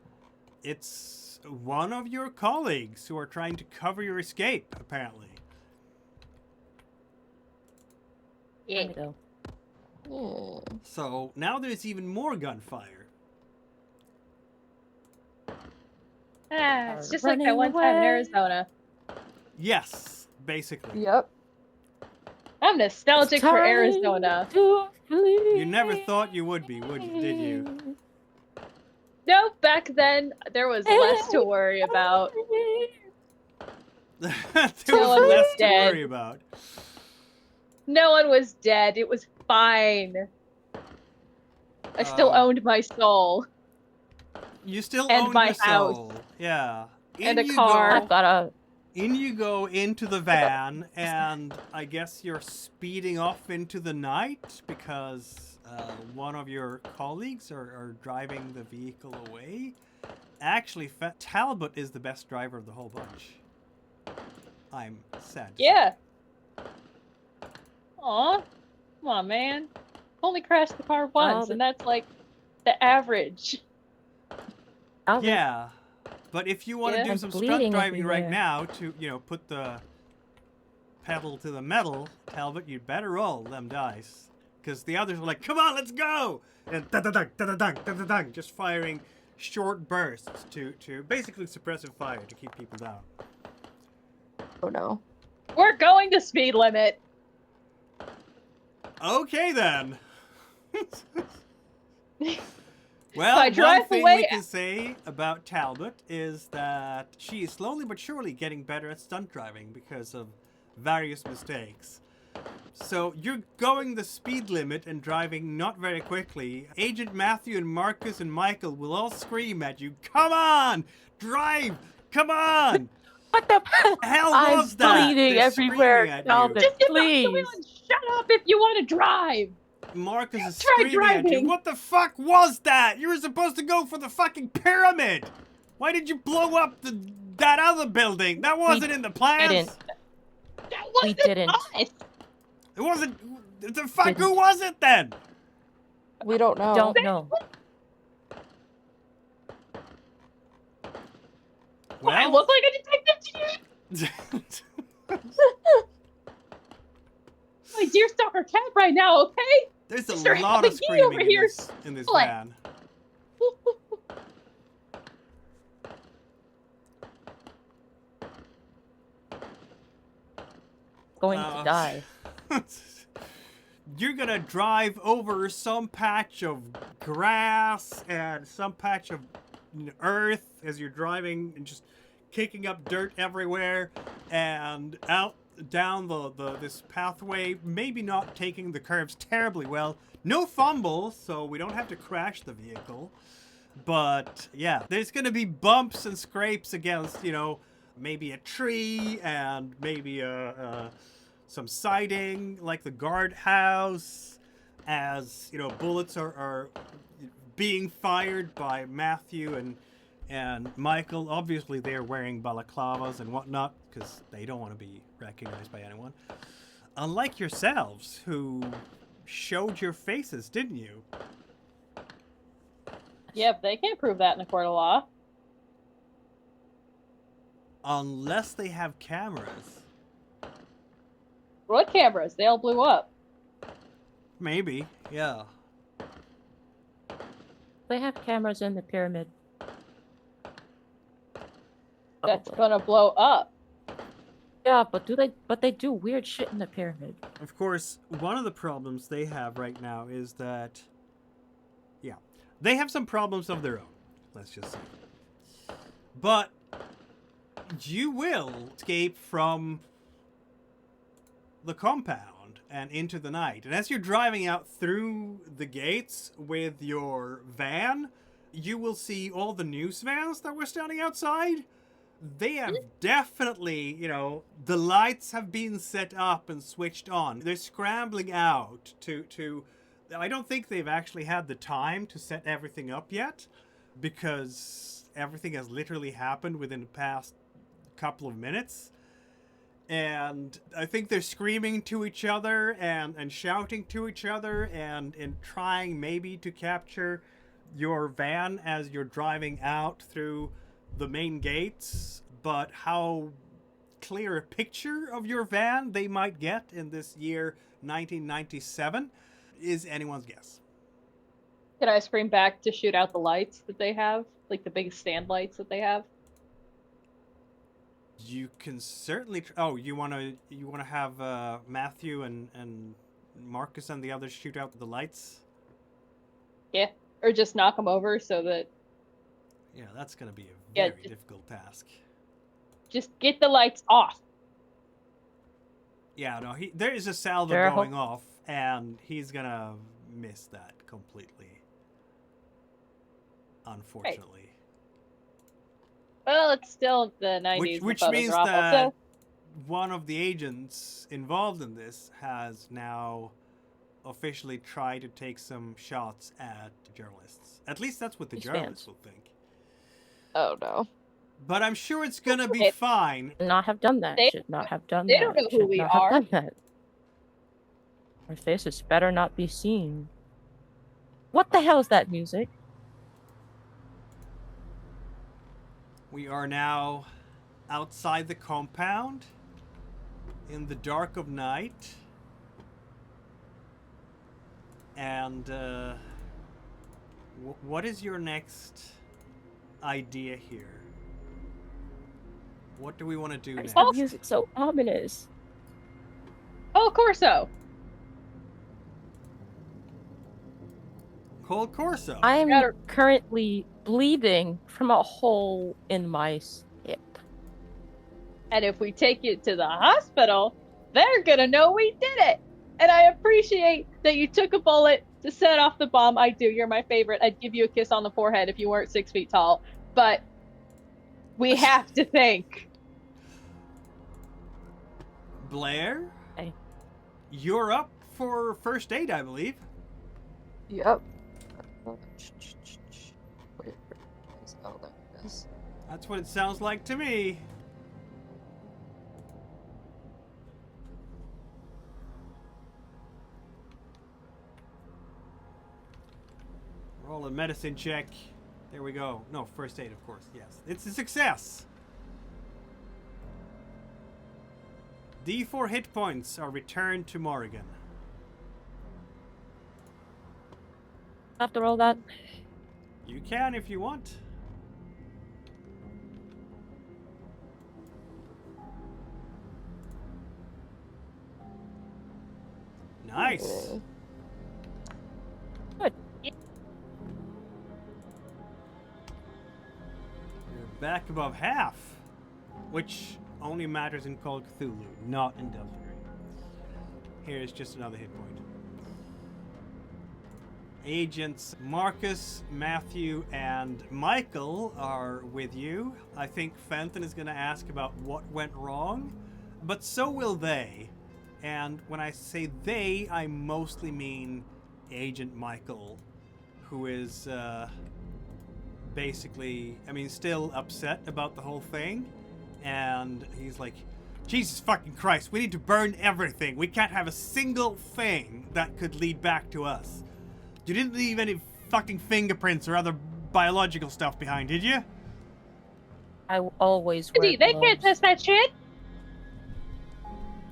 It's one of your colleagues who are trying to cover your escape, apparently. Time to go. So now there's even more gunfire. It's just like that Running one time in away. Arizona. Yes, basically. Yep. I'm nostalgic for Time Arizona. to flee. You never thought you would be, did you? No, back then there was less to worry about. There No was one less was to dead. worry about. No one was dead. It was fine. I still owned my soul. You still And own my your house. soul. Yeah. And In a you car. go. I've got a In you go into the van, and I guess you're speeding off into the night because one of your colleagues are driving the vehicle away. Actually, Talbot is the best driver of the whole bunch. I'm sad to say. Yeah. Aw. Come on, man. Only crashed the car once, and that's like the average. Yeah. But if you want to Yeah. do I'm some stunt bleeding driving right everywhere. now to, put the pedal to the metal, Talbot, you'd better roll them dice. Because the others are like, come on, let's go! And da-da-dung, da-da-dung, da-da-dung, just firing short bursts to basically suppressive fire to keep people down. Oh no. We're going to speed limit. Okay, then. I Well, one drive thing away- we can say about Talbot is that she is slowly but surely getting better at stunt driving because of various mistakes. So you're going the speed limit and driving not very quickly. Agent Matthew and Marcus and Michael will all scream at you, come on! Drive! Come on! What the hell I'm was that? bleeding They're everywhere, screaming at Talbot. you. Just get behind the Please. wheel and shut up if you want to drive. Marcus is Try screaming at you. driving. What the fuck was that? You were supposed to go for the fucking pyramid. Why did you blow up that other building? That wasn't in the plans. didn't. That We wasn't didn't. us. It wasn't. The fuck? Didn't. Who was it then? We don't know. Don't know. I look like a detective to you. My dear stalker cat right now, okay? There's a Mr. lot of McGee screaming over here. in this What? van. Going to die. You're gonna drive over some patch of grass and some patch of earth as you're driving and just kicking up dirt everywhere and out down this pathway, maybe not taking the curves terribly well. No fumbles, so we don't have to crash the vehicle. But yeah, there's gonna be bumps and scrapes against, maybe a tree and maybe some siding like the guardhouse, as bullets are being fired by Matthew and Michael. Obviously they're wearing balaclavas and whatnot because they don't want to be recognized by anyone, unlike yourselves who showed your faces, didn't you? Yep, they can't prove that in a court of law. Unless they have cameras. What cameras? They all blew up. Maybe, yeah. They have cameras in the pyramid. That's Probably. gonna blow up. Yeah, but they do weird shit in the pyramid. Of course, one of the problems they have right now is that, yeah, they have some problems of their own, let's just say. But you will escape from the compound and into the night. And as you're driving out through the gates with your van, you will see all the news vans that were standing outside. They have definitely, the lights have been set up and switched on. They're scrambling out to I don't think they've actually had the time to set everything up yet, because everything has literally happened within the past couple of minutes. And I think they're screaming to each other and shouting to each other and trying maybe to capture your van as you're driving out through the main gates. But how clear a picture of your van they might get in this year 1997 is anyone's guess. Could I scream back to shoot out the lights that they have? Like the big stand lights that they have? You can certainly. You want to have Matthew and Marcus and the others shoot out the lights? Yeah. Or just knock them over so that... Yeah, that's going to be a Yeah, very difficult task. Just get the lights off. Yeah, no, there is a salvo Sure, going off, and he's going to miss that completely. Unfortunately. Well, it's still the 90s. Which the means photos are awful, that so one of the agents involved in this has now officially tried to take some shots at journalists. At least that's what the These journalists fans. will think. Oh no. But I'm sure it's gonna be It- fine. Should not have done that. They- Should not have done they that. don't know who Should we not are. have done that. Our faces better not be seen. What the hell is that music? We are now outside the compound in the dark of night. And what is your next idea here? What do we want to do Why is next? that music so ominous? Oh, Corso. Cold Corso. I'm Gotta- currently bleeding from a hole in my hip. And if we take you to the hospital, they're gonna know we did it. And I appreciate that you took a bullet to set off the bomb. I do. You're my favorite. I'd give you a kiss on the forehead if you weren't 6 feet tall. But we have to think. Blair? Hey. You're up for first aid, I believe. Yep. Wait, oh, there it is. That's what it sounds like to me. Roll a medicine check. There we go. No, first aid, of course. Yes. It's a success. D4 hit points are returned to Morrigan. Have to roll that. You can if you want. Nice. Okay. You're back above half, which only matters in Call of Cthulhu, not in Delta Green. Here's just another hit point. Agents Marcus, Matthew, and Michael are with you. I think Fenton is going to ask about what went wrong, but so will they. And when I say they, I mostly mean Agent Michael, who is basically, still upset about the whole thing. And he's like, Jesus fucking Christ, we need to burn everything. We can't have a single thing that could lead back to us. You didn't leave any fucking fingerprints or other biological stuff behind, did you? I always wear They can't gloves. test that shit.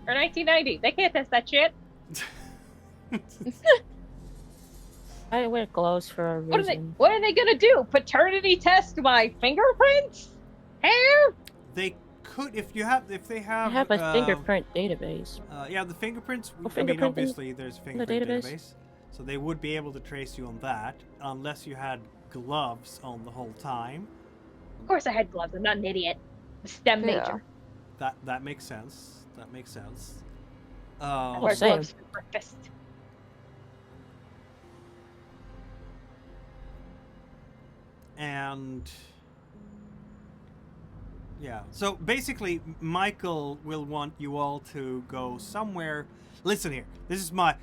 Or 1990. They can't test that shit. I wear gloves for a reason. What are they gonna do? Paternity test my fingerprints? Hair? They could, if they I have have a fingerprint database. yeah, the fingerprints. fingerprinting Obviously, there's a fingerprint database? database, so they would be able to trace you on that, unless you had gloves on the whole time. Of course I had gloves. I'm not an idiot. I'm a STEM Yeah. major. That makes sense. That makes sense. I Well, wear same. gloves for breakfast. And yeah, so basically Michael will want you all to go somewhere. Listen here, this is my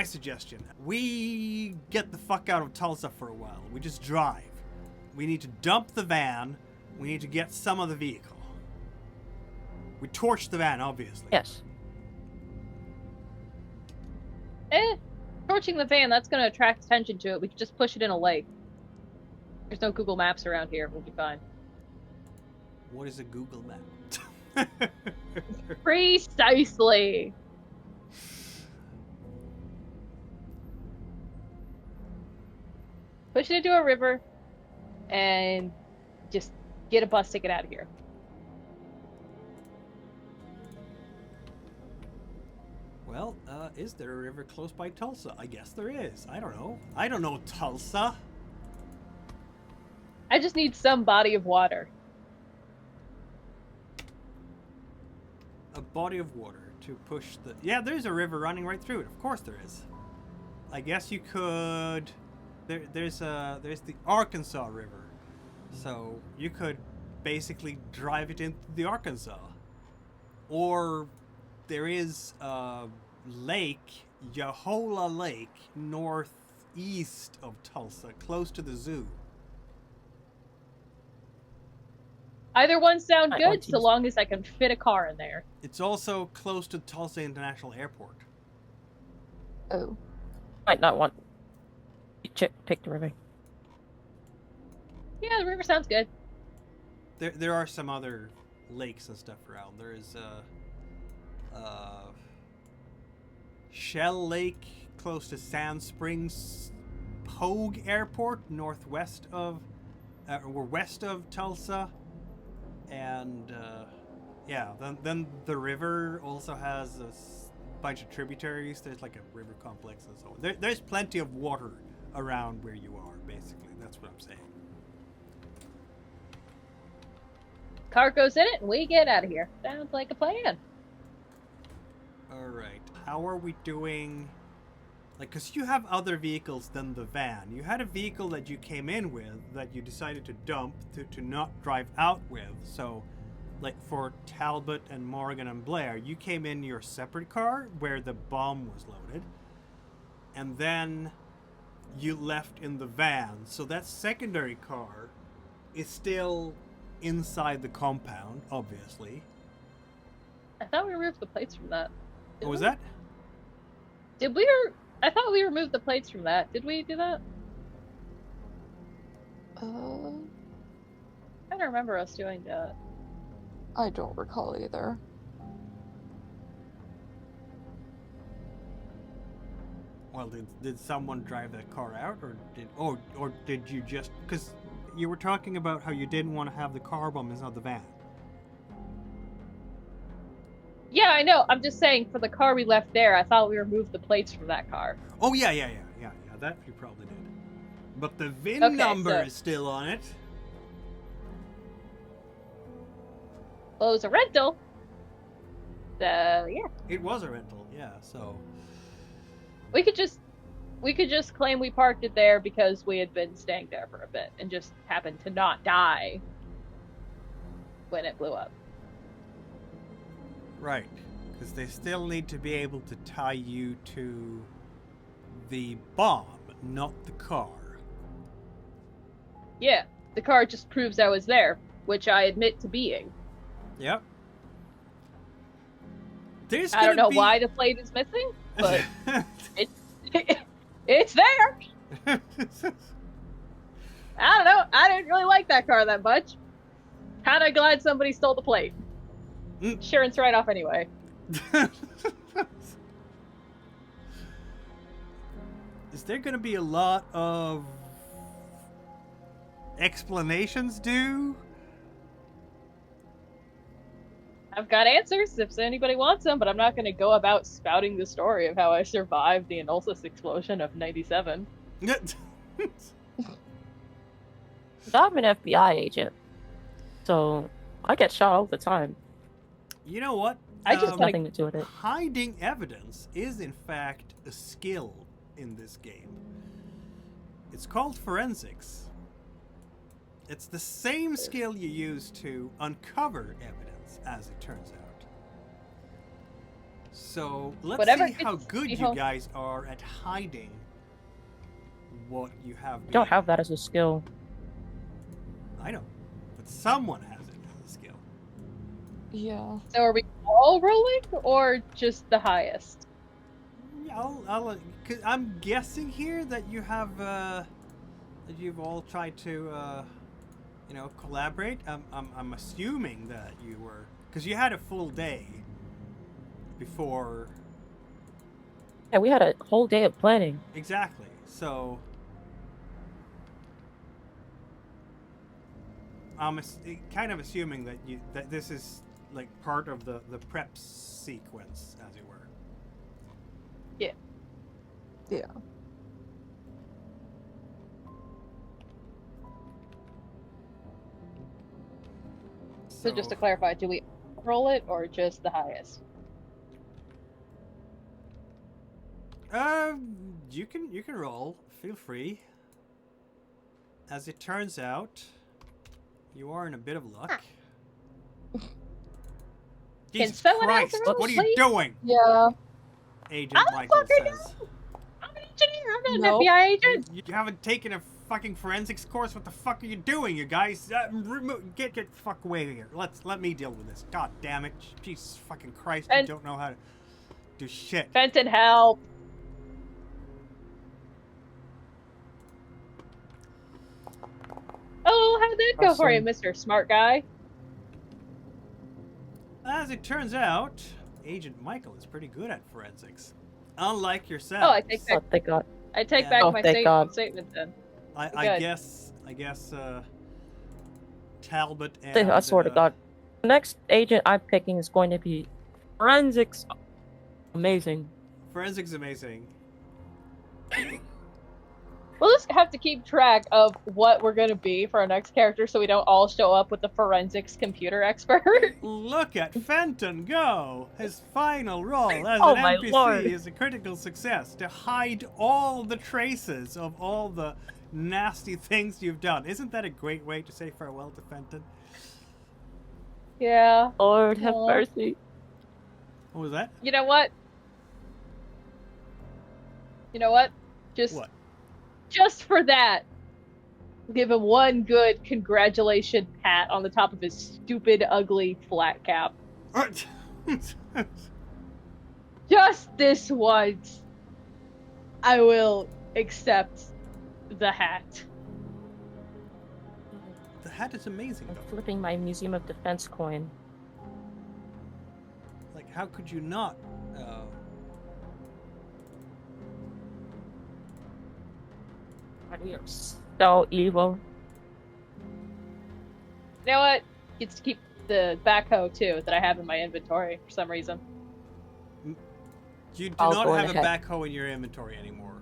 suggestion. We get the fuck out of Tulsa for a while. We just drive. We need to dump the van. We need to get some of the vehicle. We torch the van, obviously. Yes. Torching the van, that's gonna attract attention to it. We could just push it in a lake. There's no Google Maps around here. We'll be fine. What is a Google map? Precisely. Push it into a river and just get a bus ticket out of here. Well, is there a river close by Tulsa? I guess there is. I don't know. I don't know Tulsa. I just need some body of water. A body of water to push the... Yeah, there's a river running right through it. Of course there is. I guess you could... There's the Arkansas River. So you could basically drive it into the Arkansas. Or there is a lake, Yahola Lake, northeast of Tulsa, close to the zoo. Either one sound I want good, to so use- long as I can fit a car in there. It's also close to Tulsa International Airport. Oh. Might not want to pick the river. Yeah, the river sounds good. There are some other lakes and stuff around. There is Shell Lake close to Sand Springs Pogue Airport, northwest of or west of Tulsa, and yeah, then the river also has a bunch of tributaries. There's like a river complex and so on. There's plenty of water around where you are. Basically, that's what I'm saying. Car goes in it, and we get out of here. Sounds like a plan. All right. How are we doing? Like, because you have other vehicles than the van. You had a vehicle that you came in with that you decided to dump to not drive out with. So, like, for Talbot and Morgan and Blair, you came in your separate car where the bomb was loaded. And then you left in the van. So that secondary car is still inside the compound, obviously. I thought we removed the plates from that. Did What was we? that? Did we? I thought we removed the plates from that. Did we do that? I don't remember us doing that. I don't recall either. Well, did someone drive that car out, or did you just, because you were talking about how you didn't want to have the car bomb inside the van? Yeah, I know. I'm just saying for the car we left there, I thought we removed the plates from that car. Oh yeah. That you probably did. But the VIN Okay, number so- is still on it. Well, it was a rental. Yeah. It was a rental, yeah. So We could just claim we parked it there because we had been staying there for a bit and just happened to not die when it blew up. right, because they still need to be able to tie you to the bomb, not the car. Yeah, the car just proves I was there, which I admit to being. Yep. There's I don't gonna know be... why the plate is missing, but it's there. I don't know. I didn't really like that car that much. Kinda glad somebody stole the plate. Insurance write-off anyway. Is there going to be a lot of explanations due? I've got answers if anybody wants them, but I'm not going to go about spouting the story of how I survived the Enolsis explosion of 97. I'm an FBI agent, so I get shot all the time. You know what? I just wanna- Nothing to do with it. Hiding evidence is, in fact, a skill in this game. It's called forensics. It's the same skill you use to uncover evidence, as it turns out. So let's Whatever see how gets good me you home. guys are at hiding what you have. I don't been- have that as a skill. I know, but someone has it as a skill. Yeah. So are we all rolling, or just the highest? Yeah, cause I'm guessing here that you have that you've all tried to collaborate. I'm assuming that you were, because you had a full day before. Yeah, we had a whole day of planning. Exactly. So I'm kind of assuming that this is like part of the prep sequence, as it were. Yeah. So just to clarify, do we roll it or just the highest? You can roll. Feel free. As it turns out, You are in a bit of luck. Can Jesus someone else Christ, roll, what are you please? doing? Yeah. Agent I don't Michael fucking says. I'm an engineer. I'm not an Nope. FBI agent. You haven't taken a fucking forensics course? What the fuck are you doing, you guys? Get the fuck away here. Let me deal with this. God damn it. Jesus fucking Christ, you And- don't know how to do shit. Fenton, help. Oh, how'd that go for you, Mr. Smart Guy? As it turns out, Agent Michael is pretty good at forensics. Unlike yourself. Oh, I take Oh, back, thank God. I take Yeah. back Oh, my thank God. statement then. I guess Talbot and I swear to God. The next agent I'm picking is going to be forensics. Amazing. Forensics amazing. We'll just have to keep track of what we're gonna be for our next character so we don't all show up with the forensics computer expert. Look at Fenton go! His final role as Oh an my NPC lord. is a critical success to hide all the traces of all the nasty things you've done. Isn't that a great way to say farewell to Fenton? Yeah. Lord have Aw. mercy. What was that? You know what? What? Just for that, give him one good congratulation pat on the top of his stupid, ugly flat cap. Just this once, I will accept the hat. The hat is amazing I'm though. flipping my Museum of Defense coin. Like, how could you not? God, we are so evil. You know what? Gets to keep the backhoe too that I have in my inventory for some reason. You do I'll not go have a ahead. backhoe in your inventory anymore.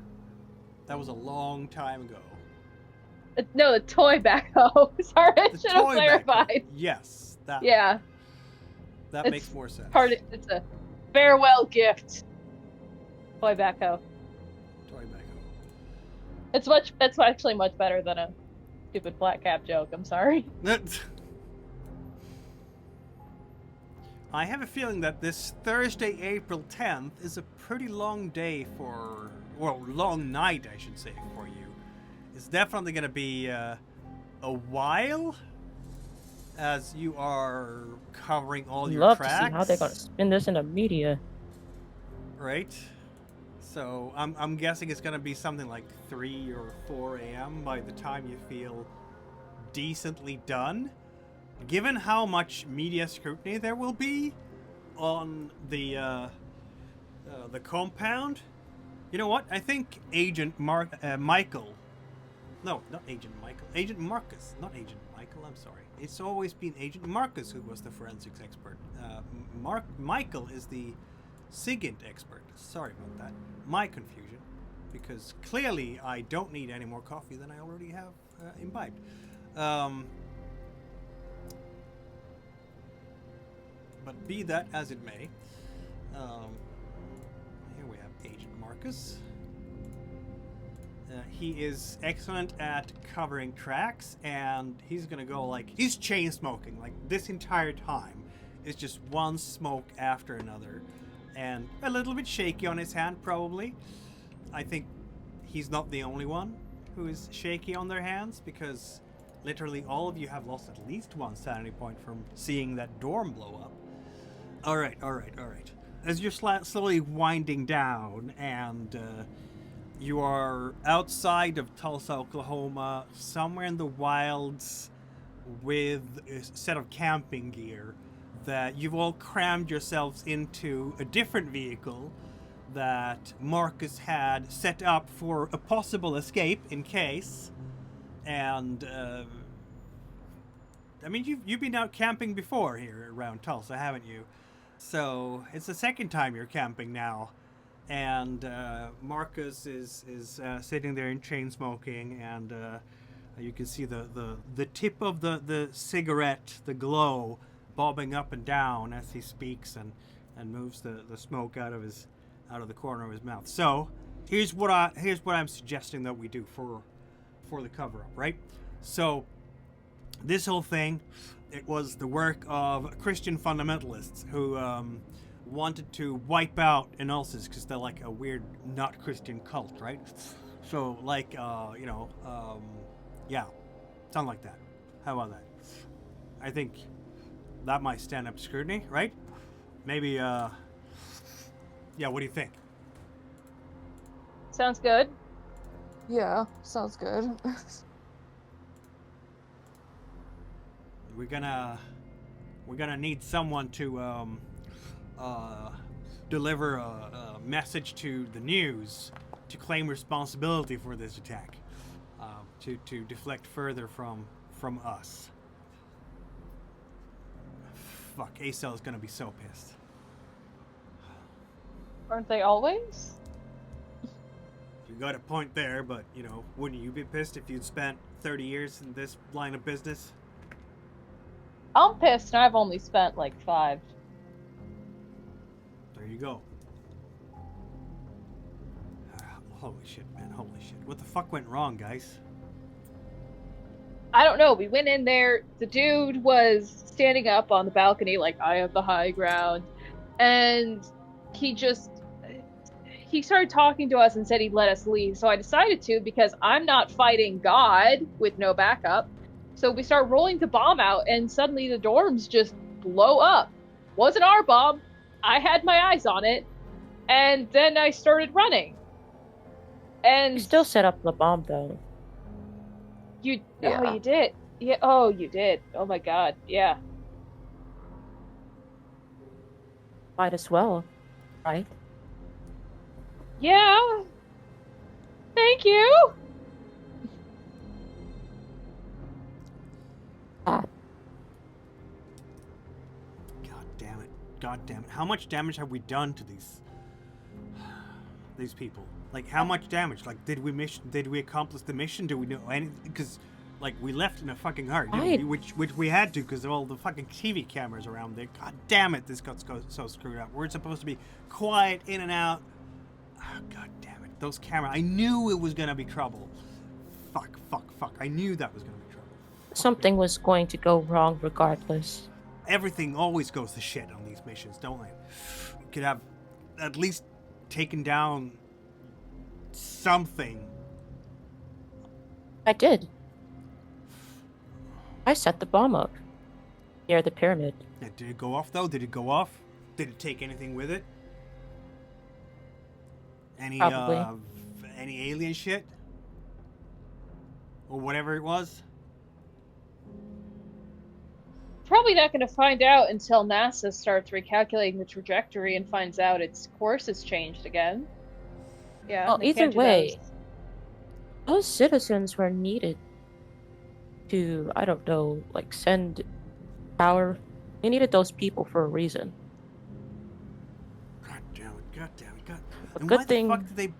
That was a long time ago. No, the toy backhoe. Sorry, I The should have toy clarified. backhoe. Yes, that. Yeah, that it's makes more sense. it's a farewell gift. Toy backhoe. Toy backhoe. It's actually much better than a stupid flat cap joke. I'm sorry. I have a feeling that this Thursday, April 10th, is a pretty long day for, well, long night, I should say, for you. It's definitely going to be a while, as you are covering all your Love tracks. to see how they're gonna spin this in the media. Right? So I'm guessing it's going to be something like 3 or 4 a.m. by the time you feel decently done. Given how much media scrutiny there will be on the compound, you know what? I think Agent Michael. No, not Agent Michael. Agent Marcus, not Agent Michael. I'm sorry. It's always been Agent Marcus who was the forensics expert. Michael is the SIGINT expert. Sorry about that. My confusion, because clearly I don't need any more coffee than I already have imbibed. But be that as it may, here we have Agent Marcus. He is excellent at covering tracks, and he's gonna go like, he's chain smoking like this entire time. It's just one smoke after another, and a little bit shaky on his hand probably. I think he's not the only one who is shaky on their hands, because literally all of you have lost at least one sanity point from seeing that dorm blow up. Alright. As you're slowly winding down, and you are outside of Tulsa, Oklahoma, somewhere in the wilds with a set of camping gear, that you've all crammed yourselves into a different vehicle that Marcus had set up for a possible escape in case. And I mean, you've been out camping before here around Tulsa, haven't you? So it's the second time you're camping now, and Marcus is sitting there in chain smoking, and you can see the tip of the cigarette, the glow, bobbing up and down as he speaks and moves the smoke out of the corner of his mouth. So here's what I'm suggesting that we do for the cover up, right? So this whole thing, it was the work of Christian fundamentalists who wanted to wipe out Enolsis because they're like a weird, not Christian cult, right? So, like, yeah, something like that. How about that? I think that might stand up to scrutiny, right? Maybe, yeah, what do you think? Sounds good. Yeah, sounds good. We're gonna need someone to deliver a message to the news to claim responsibility for this attack, to deflect further from us. Fuck, ACEL is gonna be so pissed. Aren't they always? You got a point there, but wouldn't you be pissed if you'd spent 30 years in this line of business? I'm pissed, and I've only spent like 5. There you go. Holy shit, man. Holy shit. What the fuck went wrong, guys? I don't know. We went in there. The dude was standing up on the balcony like, I have the high ground. And he started talking to us and said he'd let us leave. So I decided to, because I'm not fighting God with no backup. So we start rolling the bomb out, and suddenly the dorms just blow up. Wasn't our bomb. I had my eyes on it. And then I started running. And You still set up the bomb, though. You Yeah. you did. Yeah, oh, you did. Oh my god. Yeah. Might as well, right? Yeah. Thank you. Ah, God damn it. God damn it. How much damage have we done to these people? Like, how much damage? Like, did we accomplish the mission? Do we know anything? Because, like, we left in a fucking hurry, didn't we? Which we had to because of all the fucking TV cameras around there. God damn it, this got so screwed up. We're supposed to be quiet, in and out. Oh, God damn it. Those cameras. I knew it was going to be trouble. Fuck. I knew that was going to be trouble. something was going to go wrong regardless. Everything always goes to shit on these missions, don't they? You could have at least taken down something. I did. I set the bomb up near the pyramid. Yeah, did it go off, though? Did it go off? Did it take anything with it? Probably. Any alien shit? Or whatever it was? Probably not going to find out until NASA starts recalculating the trajectory and finds out its course has changed again. Yeah. Well, they either can't do way, those. those citizens were needed to, I don't know, like send power. They needed those people for a reason. God damn it. A And good why thing- the fuck did they...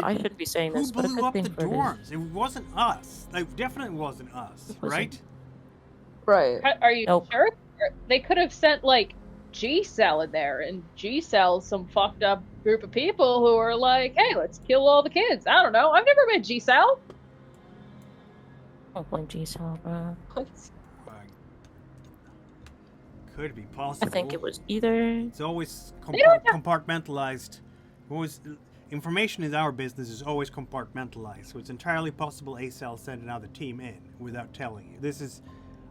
I shouldn't be saying Who this, but a blew good up thing the for this. dorms? It wasn't us. It definitely wasn't us, It wasn't. right? Right. Are you Nope. sure? They could have sent, like, G-Cell in there, and G-Cell's some fucked up group of people who are like, hey, let's kill all the kids. I don't know. I've never met G-Cell. Don't blame G-Cell, bro. Could be I possible. think it was either. It's always They don't have- compartmentalized. Always, information in our business is always compartmentalized, so it's entirely possible ACEL sent another team in without telling you.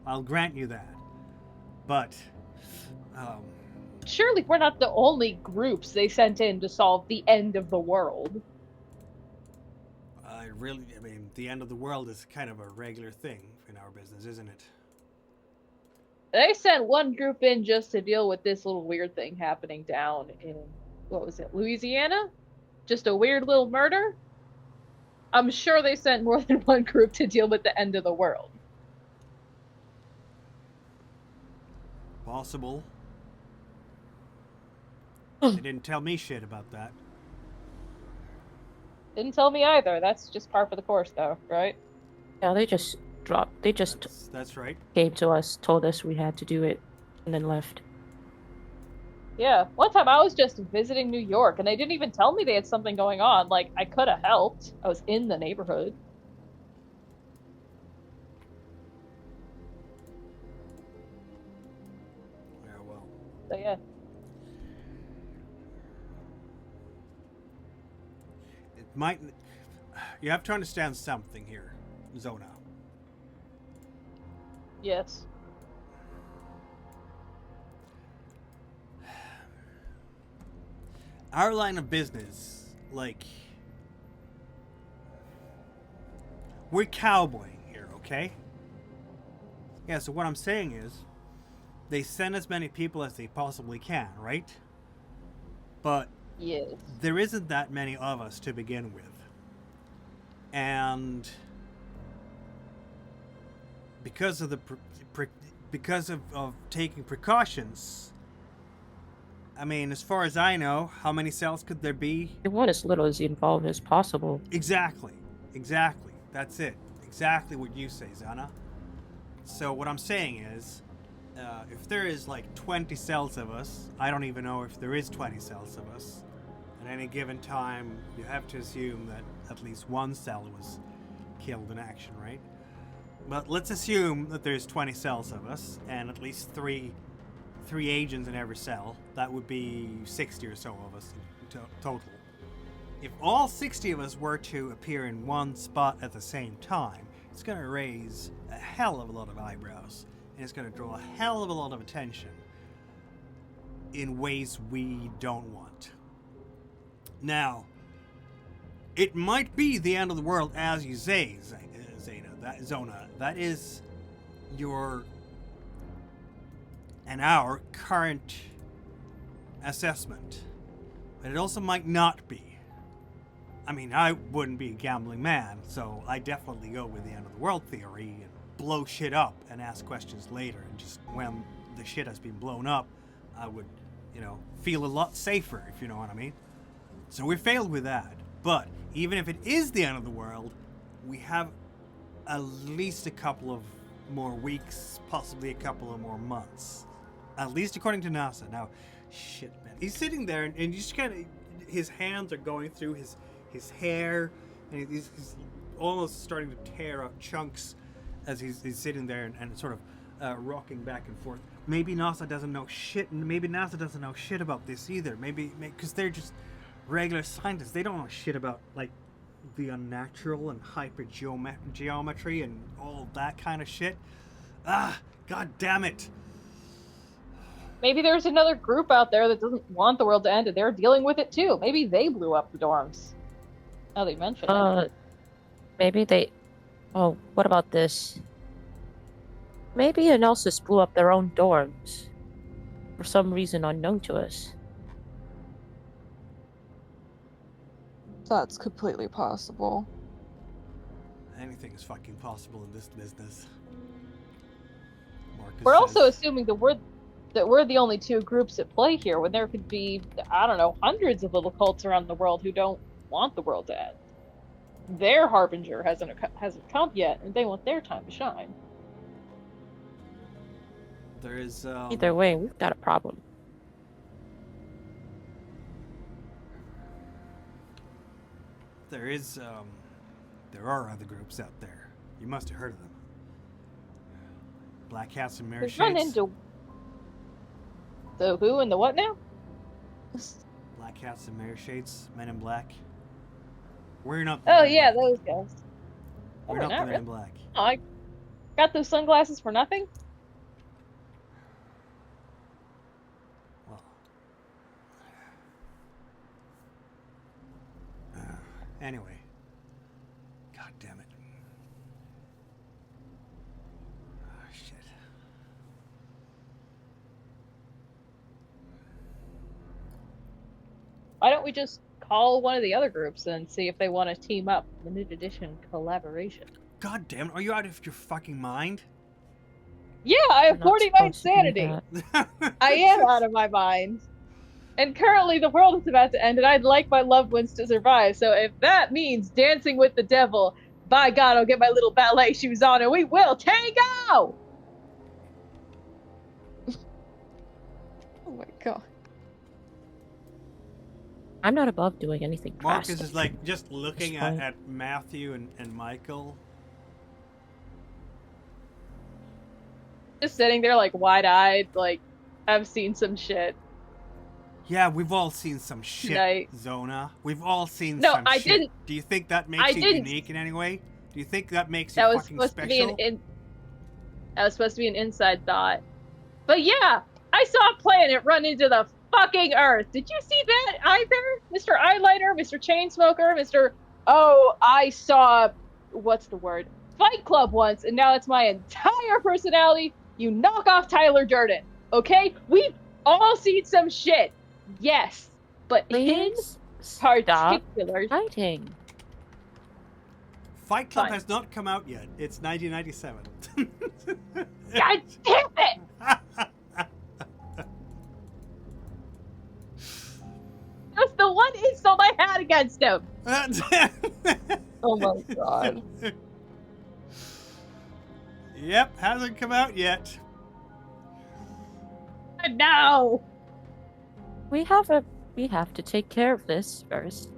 I'll grant you that. But, Surely we're not the only groups they sent in to solve the end of the world. the end of the world is kind of a regular thing in our business, isn't it? They sent one group in just to deal with this little weird thing happening down in, what was it, Louisiana? Just a weird little murder? I'm sure they sent more than one group to deal with the end of the world. Possible. They didn't tell me shit about that. Didn't tell me either. That's just par for the course, though, right? Yeah, they just dropped. They just That's right. came to us, told us we had to do it, and then left. Yeah, one time I was just visiting New York, and they didn't even tell me they had something going on. Like, I could have helped. I was in the neighborhood. So yeah. It might. You have to understand something here, Zona. Yes. Our line of business, like, we're cowboying here, okay? Yeah, so what I'm saying is, they send as many people as they possibly can, right? But Yes. there isn't that many of us to begin with. And because of the because of taking precautions, I mean, as far as I know, how many cells could there be? They want as little as involved as possible. Exactly. That's it. Exactly what you say, Zana. So what I'm saying is, if there is like 20 cells of us, I don't even know if there is 20 cells of us. At any given time, you have to assume that at least one cell was killed in action, right? But let's assume that there's 20 cells of us, and at least three agents in every cell. That would be 60 or so of us in total. If all 60 of us were to appear in one spot at the same time, it's going to raise a hell of a lot of eyebrows, and it's going to draw a hell of a lot of attention in ways we don't want. Now, it might be the end of the world, as you say, Zona. That is your and our current assessment. But it also might not be. I mean, I wouldn't be a gambling man, so I definitely go with the end of the world theory and blow shit up and ask questions later. And just when the shit has been blown up, I would, feel a lot safer, if you know what I mean. So we failed with that. But even if it is the end of the world, we have at least a couple of more weeks, possibly a couple of more months. At least according to NASA. Now, shit, man. He's sitting there and you just kind of, his hands are going through his hair, and he's almost starting to tear up chunks as he's sitting there and sort of rocking back and forth. Maybe NASA doesn't know shit, and maybe NASA doesn't know shit about this either. Maybe because they're just regular scientists. They don't know shit about, like, the unnatural and hypergeometry and all that kind of shit. God damn it. Maybe there's another group out there that doesn't want the world to end and they're dealing with it too. Maybe they blew up the dorms. Now they mention it. Maybe they... Oh, what about this? Maybe Enolsis blew up their own dorms. For some reason unknown to us. That's completely possible. Anything is fucking possible in this business. Marcus We're also says, assuming that we're the only two groups at play here, when there could be, I don't know, hundreds of little cults around the world who don't want the world to end. Their harbinger hasn't come yet, and they want their time to shine. there is Either way, we've got a problem. there are other groups out there. You must have heard of them. Black Hats and Mirror We've run Shades. into the who and the what now? Black Hats and Mirror Shades, Men in Black. We're not. Oh yeah, those guys. We're Oh, not the not Men in Black. Oh, I got those sunglasses for nothing? Well. Anyway. God damn it. Oh, shit. Why don't we just call one of the other groups and see if they want to team up? Limited edition collaboration. God damn it. Are you out of your fucking mind? Yeah, I have We're not 49 supposed to do sanity. that. I am out of my mind. And currently the world is about to end, and I'd like my loved ones to survive. So if that means dancing with the devil, by God, I'll get my little ballet shoes on and we will tango! Oh my god. I'm not above doing anything Marcus drastic. is like just looking It's fine. at Matthew and Michael. Just sitting there like wide-eyed, like, I've seen some shit. Yeah, we've all seen some shit, Tonight. Zona. We've all seen No, some I shit. didn't. Do you think that makes I you didn't. unique in any way? Do you think that makes you That was fucking supposed special? to be that was supposed to be an inside thought. But yeah, I saw a planet run into the fucking Earth. Did you see that either, Mr. Eyeliner, Mr. Chainsmoker, Mr. Oh, I saw what's the word? Fight Club once, and now it's my entire personality. You knock off Tyler Durden, okay? We've all seen some shit, yes, but in Please stop particular, fighting. Fight Club Fine. has not come out yet. It's 1997. God damn it! That's the one insult I had against him. Oh my god. Yep, hasn't come out yet. No. We have to take care of this first.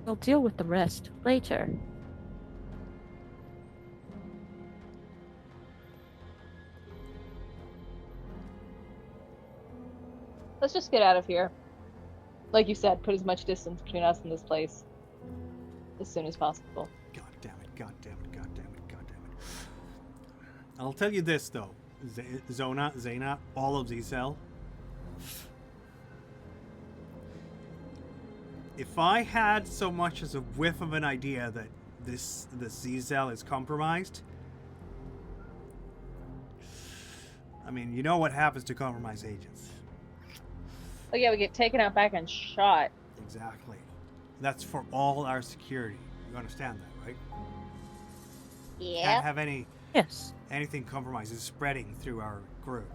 We'll deal with the rest later. Let's just get out of here. Like you said, put as much distance between us and this place as soon as possible. God damn it, god damn it, god damn it, god damn it. I'll tell you this though, Zena, all of Z-Cell. If I had so much as a whiff of an idea that this Z-Cell is compromised, I mean, you know what happens to compromised agents. Oh yeah, we get taken out back and shot. Exactly. That's for all our security. You understand that, right? Can't have anything compromised. It's spreading through our group.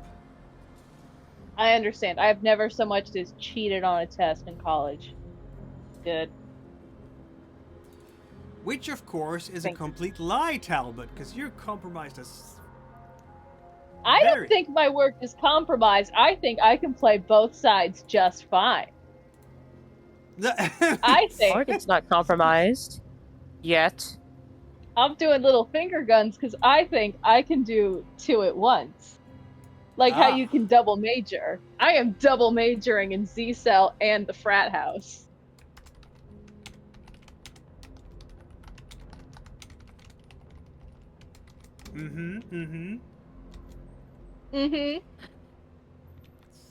I understand. I have never so much as cheated on a test in college. Good. Which, of course, is a complete lie, Talbot, because you're compromised as... I don't think my work is compromised. I think I can play both sides just fine. I think Morgan's not compromised yet. I'm doing little finger guns because I think I can do two at once. Like how you can double major. I am double majoring in Z-Cell and the frat house.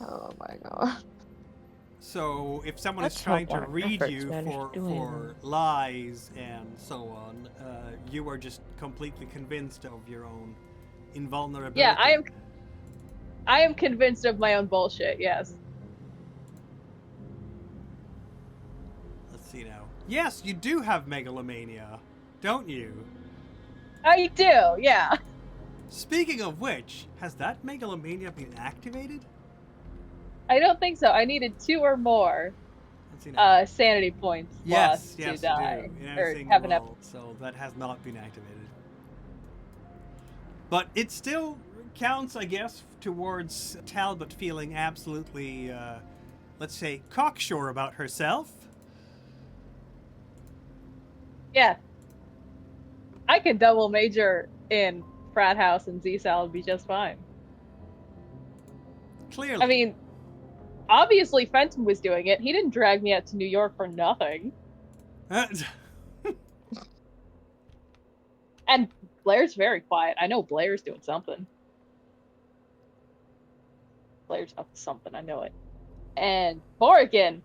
Oh my god. So, if someone Let's is trying hope to our read efforts you manage for to win. lies and so on, you are just completely convinced of your own invulnerability. Yeah, I am convinced of my own bullshit, yes. Let's see now. Yes, you do have megalomania, don't you? I do, yeah. Speaking of which, has that megalomania been activated? I don't think so. I needed 2 or more Let's see now. sanity points Yes, lost yes, to you die. do. In Or everything have you an roll, so that has not been activated. But it still counts, I guess, towards Talbot feeling absolutely, let's say, cocksure about herself. Yeah. I can double major in frat house and Z-Cell and be just fine. Clearly. I mean, obviously Fenton was doing it. He didn't drag me out to New York for nothing. And Blair's very quiet. I know Blair's doing something. Blair's up to something, I know it. And Morgan.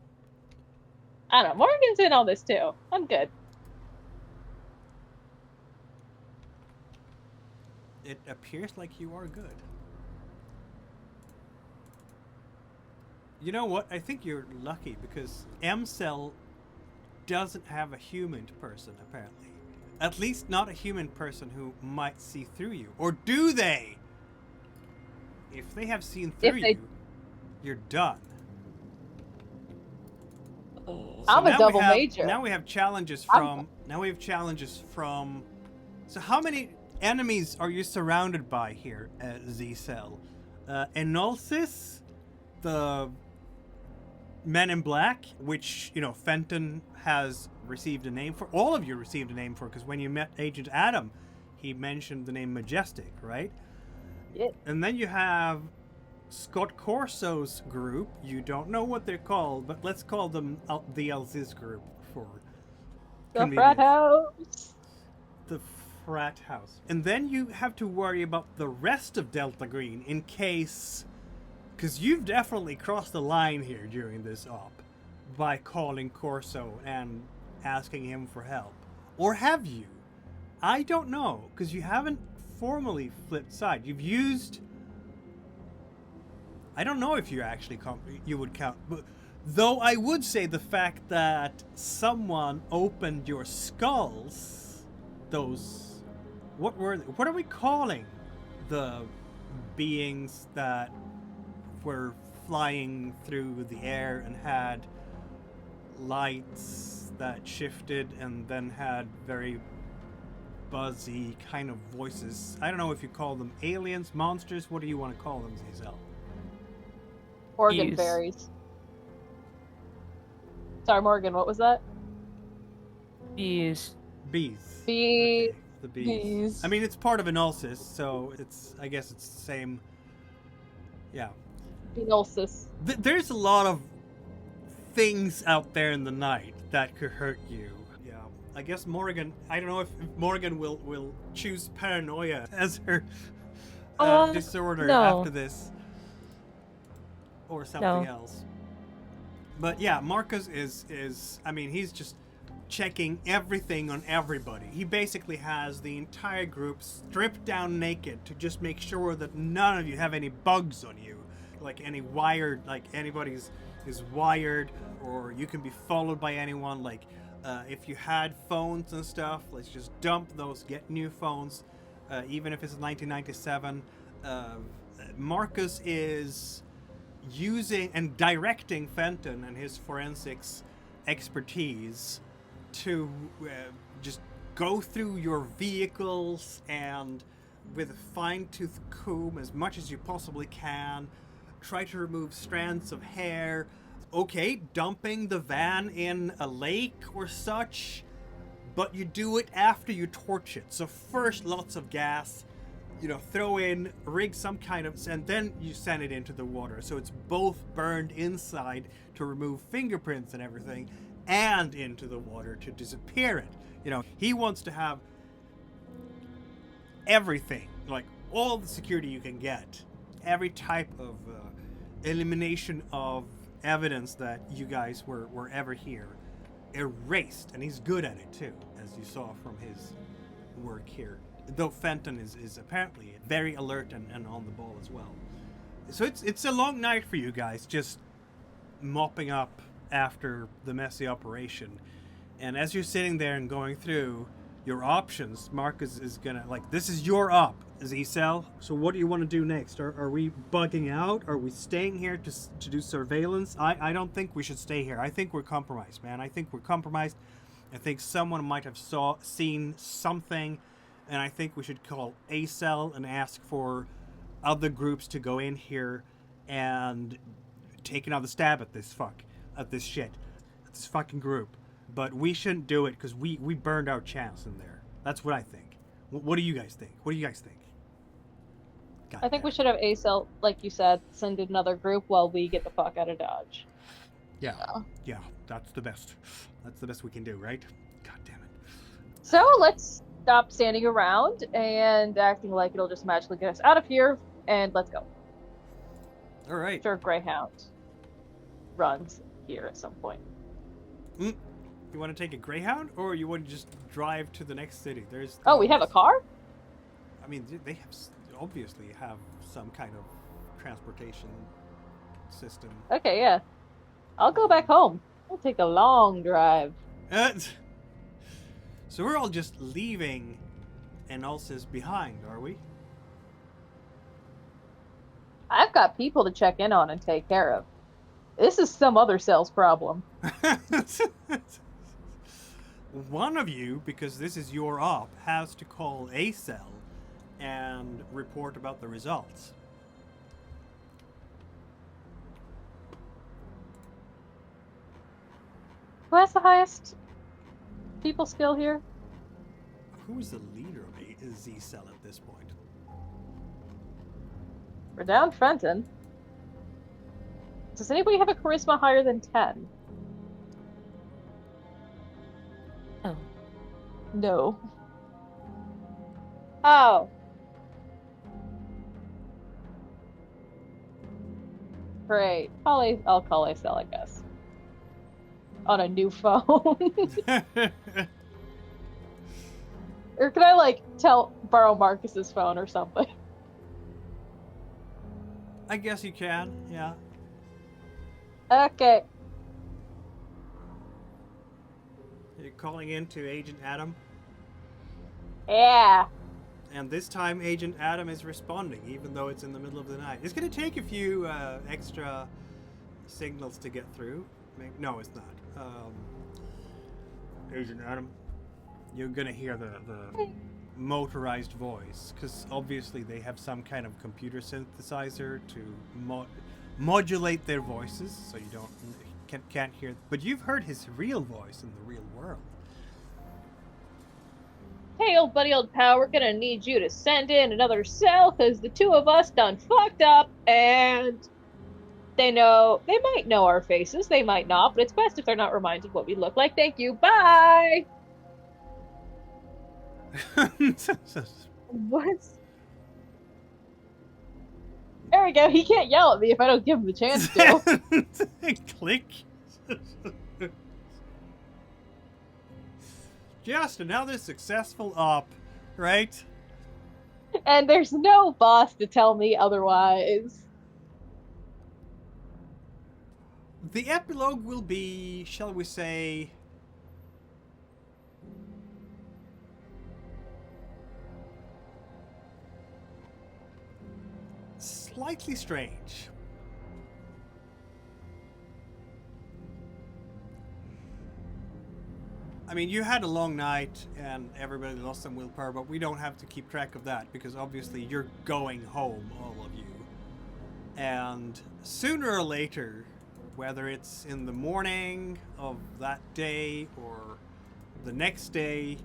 I don't know, Morgan's in all this too. I'm good. It appears like you are good. You know what? I think you're lucky because M-Cell doesn't have a human person, apparently. At least not a human person who might see through you. Or do they? If they have seen through you, you're done. I'm a now double major. Now we have challenges from... So how many enemies are you surrounded by here at Z-Cell? Enolsis, the Men in Black, which, you know, Fenton has received a name for. All of you received a name for, because when you met Agent Adam, he mentioned the name Majestic, right? Yeah. And then you have Scott Corso's group. You don't know what they're called, but let's call them the Elzis group for The frat convenience. house. The frat house. And then you have to worry about the rest of Delta Green in case... Because you've definitely crossed the line here during this op by calling Corso and asking him for help. Or have you? I don't know, because you haven't formally flipped side. You've used... I don't know if you actually you would count, but though I would say the fact that someone opened your skulls, those... What are we calling the beings that were flying through the air and had lights that shifted and then had very buzzy kind of voices? I don't know if you call them aliens, monsters. What do you want to call them, Zizel? Organ Bees. fairies. Sorry, Morgan, what was that? Bees. Bees. Bee- Okay, the bees. Bees. I mean, it's part of Enolsis, so I guess it's the same. Yeah. Enolsis. There's a lot of things out there in the night that could hurt you. Yeah. I guess Morgan, I don't know if Morgan will choose paranoia as her disorder no. after this. Or something else. But yeah, Marcus is I mean, he's just checking everything on everybody. He basically has the entire group stripped down naked to just make sure that none of you have any bugs on you. Like any wired, like anybody's is wired, or you can be followed by anyone. Like if you had phones and stuff, let's just dump those, get new phones, even if it's 1997. Marcus is using and directing Fenton and his forensics expertise to just go through your vehicles and with a fine-tooth comb as much as you possibly can, try to remove strands of hair. Okay, dumping the van in a lake or such, but you do it after you torch it. So first, lots of gas, throw in, rig some kind of, and then you send it into the water. So it's both burned inside to remove fingerprints and everything, and into the water to disappear it. He wants to have everything, like all the security you can get, every type of elimination of evidence that you guys were ever here, erased, and he's good at it too, as you saw from his work here. Though Fenton is apparently very alert and on the ball as well. So it's a long night for you guys, just mopping up after the messy operation. And as you're sitting there and going through your options, Marcus is gonna, this is your op, Z-Cell. So what do you want to do next? Are we bugging out? Are we staying here to do surveillance? I don't think we should stay here. I think we're compromised, man. I think we're compromised. I think someone might have seen something, and I think we should call A-Cell and ask for other groups to go in here and take another stab at this shit, at this fucking group. But we shouldn't do it because we burned our chance in there. That's what I think. What do you guys think? God I think damn we it. should have A-Cell, like you said, send another group while we get the fuck out of Dodge. Yeah, that's the best. That's the best we can do, right? God damn it. So let's stop standing around and acting like it'll just magically get us out of here, and let's go. All right. Sure, Greyhound runs here at some point. You want to take a Greyhound, or you want to just drive to the next city? Oh, we have a car? I mean, they obviously have some kind of transportation system. Okay, yeah. I'll go back home. We'll take a long drive. So we're all just leaving Enolsis behind, are we? I've got people to check in on and take care of. This is some other cell's problem. One of you, because this is your op, has to call A-Cell and report about the results. Who has the highest people skill here? Who is the leader of Z-Cell at this point? We're down Fenton. Does anybody have a charisma higher than 10? Oh. No. Oh. Great. I'll call Acel, I guess. On a new phone. Or can I, like, borrow Marcus's phone or something? I guess you can, yeah. Okay. You're calling in to Agent Adam. Yeah. And this time, Agent Adam is responding, even though it's in the middle of the night. It's going to take a few extra signals to get through. No, it's not. Agent Adam, you're going to hear the motorized voice, because obviously they have some kind of computer synthesizer to modulate their voices, so you can't hear. But you've heard his real voice in the real world. Hey, old buddy, old pal, we're gonna need you to send in another cell, because the two of us done fucked up, and they might know our faces, they might not, but it's best if they're not reminded what we look like. Thank you, bye! What? There we go, he can't yell at me if I don't give him the chance to. Click. Just another successful op, right? And there's no boss to tell me otherwise. The epilogue will be, shall we say, slightly strange. I mean, you had a long night and everybody lost some willpower, but we don't have to keep track of that because obviously you're going home, all of you. And sooner or later, whether it's in the morning of that day or the next day,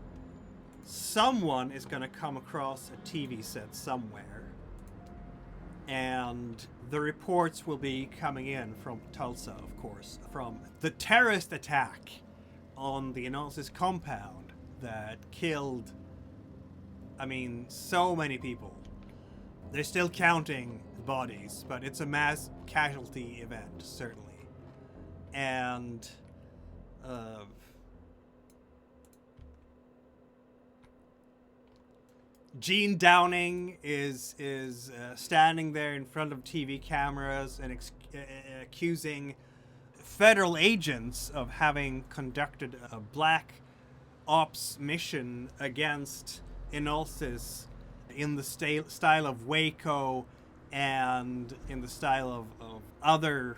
someone is going to come across a TV set somewhere. And the reports will be coming in from Tulsa, of course, from the terrorist attack on the Enolsis compound that killed, I mean, so many people. They're still counting bodies, but it's a mass casualty event, certainly. And Gene Downing is standing there in front of TV cameras and accusing federal agents of having conducted a black ops mission against Enolsis in the style of Waco and in the style of other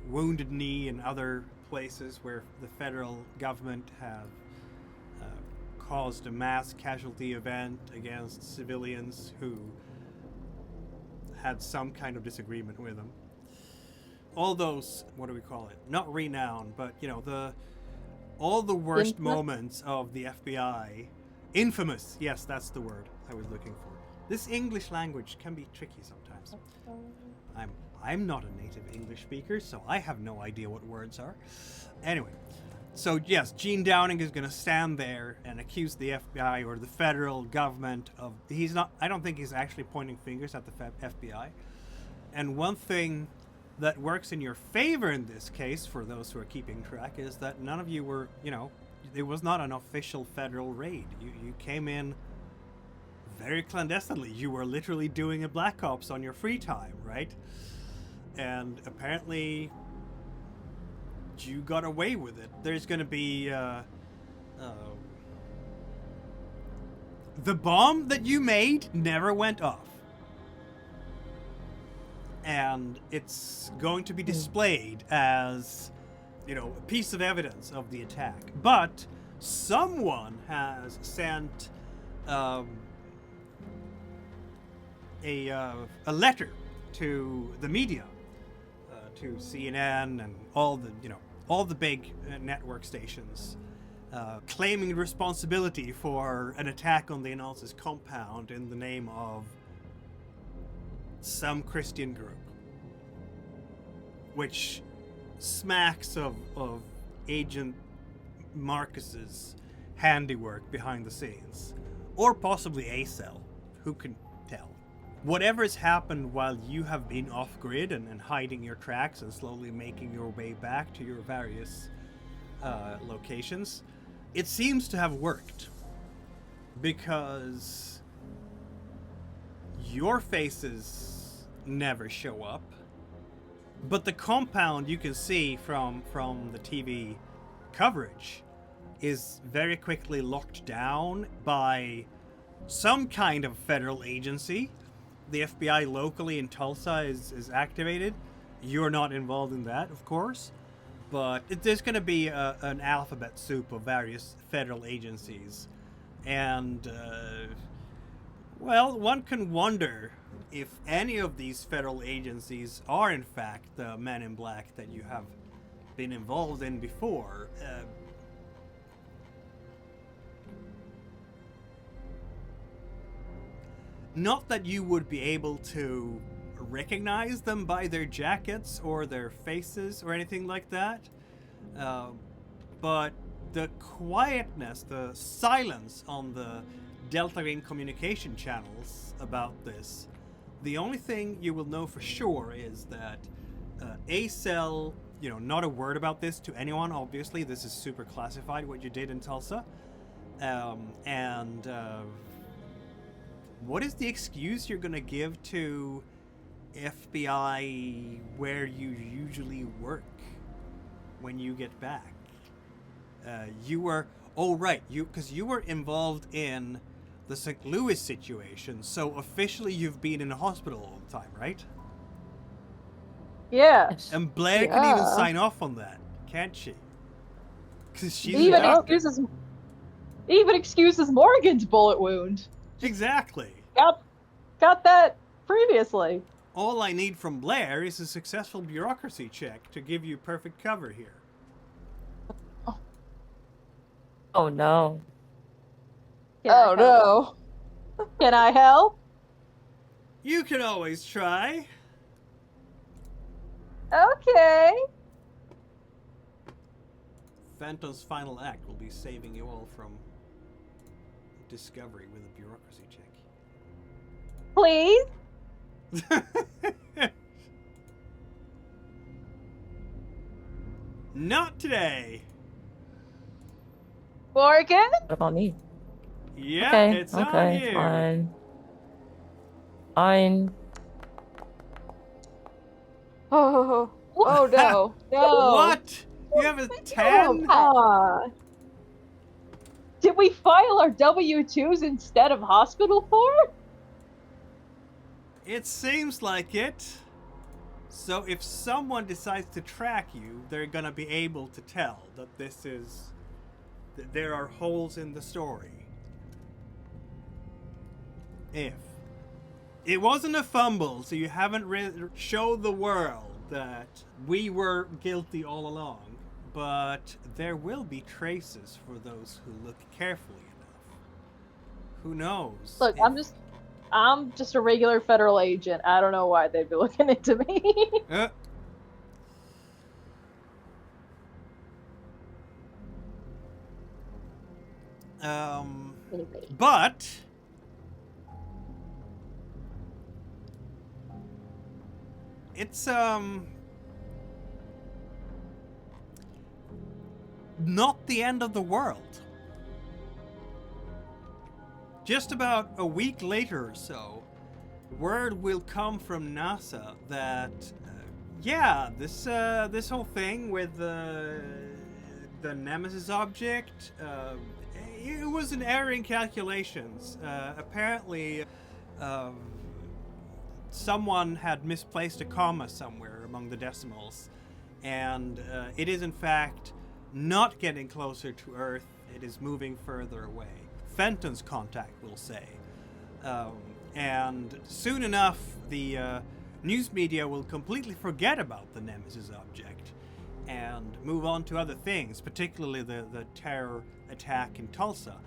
Wounded Knee and other places where the federal government have caused a mass casualty event against civilians who had some kind of disagreement with them. All those, what do we call it? Not renowned, but you know, all the worst moments of the FBI. Infamous, yes, that's the word I was looking for. This English language can be tricky sometimes. I'm not a native English speaker, so I have no idea what words are. Anyway, so yes, Gene Downing is going to stand there and accuse the FBI or the federal government of... I don't think he's actually pointing fingers at the FBI. And one thing that works in your favor in this case, for those who are keeping track, is that none of you were, it was not an official federal raid. You came in very clandestinely. You were literally doing a Black Ops on your free time, right? And apparently you got away with it. There's going to be the bomb that you made never went off. And it's going to be displayed as, a piece of evidence of the attack. But someone has sent a letter to the media, to CNN and all the big network stations, claiming responsibility for an attack on the Enolsis compound in the name of some Christian group. which smacks of Agent Marcus's handiwork behind the scenes. Or possibly A-Cell. Who can tell? Whatever's happened while you have been off-grid and hiding your tracks and slowly making your way back to your various locations, it seems to have worked. Because your faces never show up, but the compound you can see from the TV coverage is very quickly locked down by some kind of federal agency. The FBI locally in Tulsa is activated. You're not involved in that, of course, but there's going to be an alphabet soup of various federal agencies. And, well, one can wonder if any of these federal agencies are in fact the Men in Black that you have been involved in before. Not that you would be able to recognize them by their jackets or their faces or anything like that, but the quietness, the silence on the Delta Green communication channels about this, the only thing you will know for sure is that A-Cell, not a word about this to anyone, obviously. This is super classified, what you did in Tulsa. What is the excuse you're going to give to FBI where you usually work when you get back? You were, because you were involved in the St. Louis situation, so officially you've been in a hospital all the time, right? Yeah. And Blair can even sign off on that, can't she? Because she's even excuses Morgan's bullet wound. Exactly. Got that previously. All I need from Blair is a successful bureaucracy check to give you perfect cover here. Oh no. Oh no. Can I help? You can always try. Okay. Phantom's final act will be saving you all from discovery with a bureaucracy check. Please? Not today. Morgan? What about me? Yeah, Okay, it's on okay, you. Fine. Oh no. No. What? You have a 10? Did we file our W-2s instead of hospital for? It seems like it. So if someone decides to track you, they're gonna be able to tell that there are holes in the story. If. It wasn't a fumble, so you haven't showed the world that we were guilty all along. But there will be traces for those who look carefully enough. Who knows? Look, I'm just a regular federal agent. I don't know why they'd be looking into me. But it's not the end of the world. Just about a week later or so, word will come from NASA that this whole thing with the Nemesis object, it was an error in calculations. Apparently, someone had misplaced a comma somewhere among the decimals, and it is in fact not getting closer to Earth. It is moving further away. Fenton's contact will say. And soon enough, the news media will completely forget about the Nemesis object and move on to other things, particularly the terror attack in Tulsa.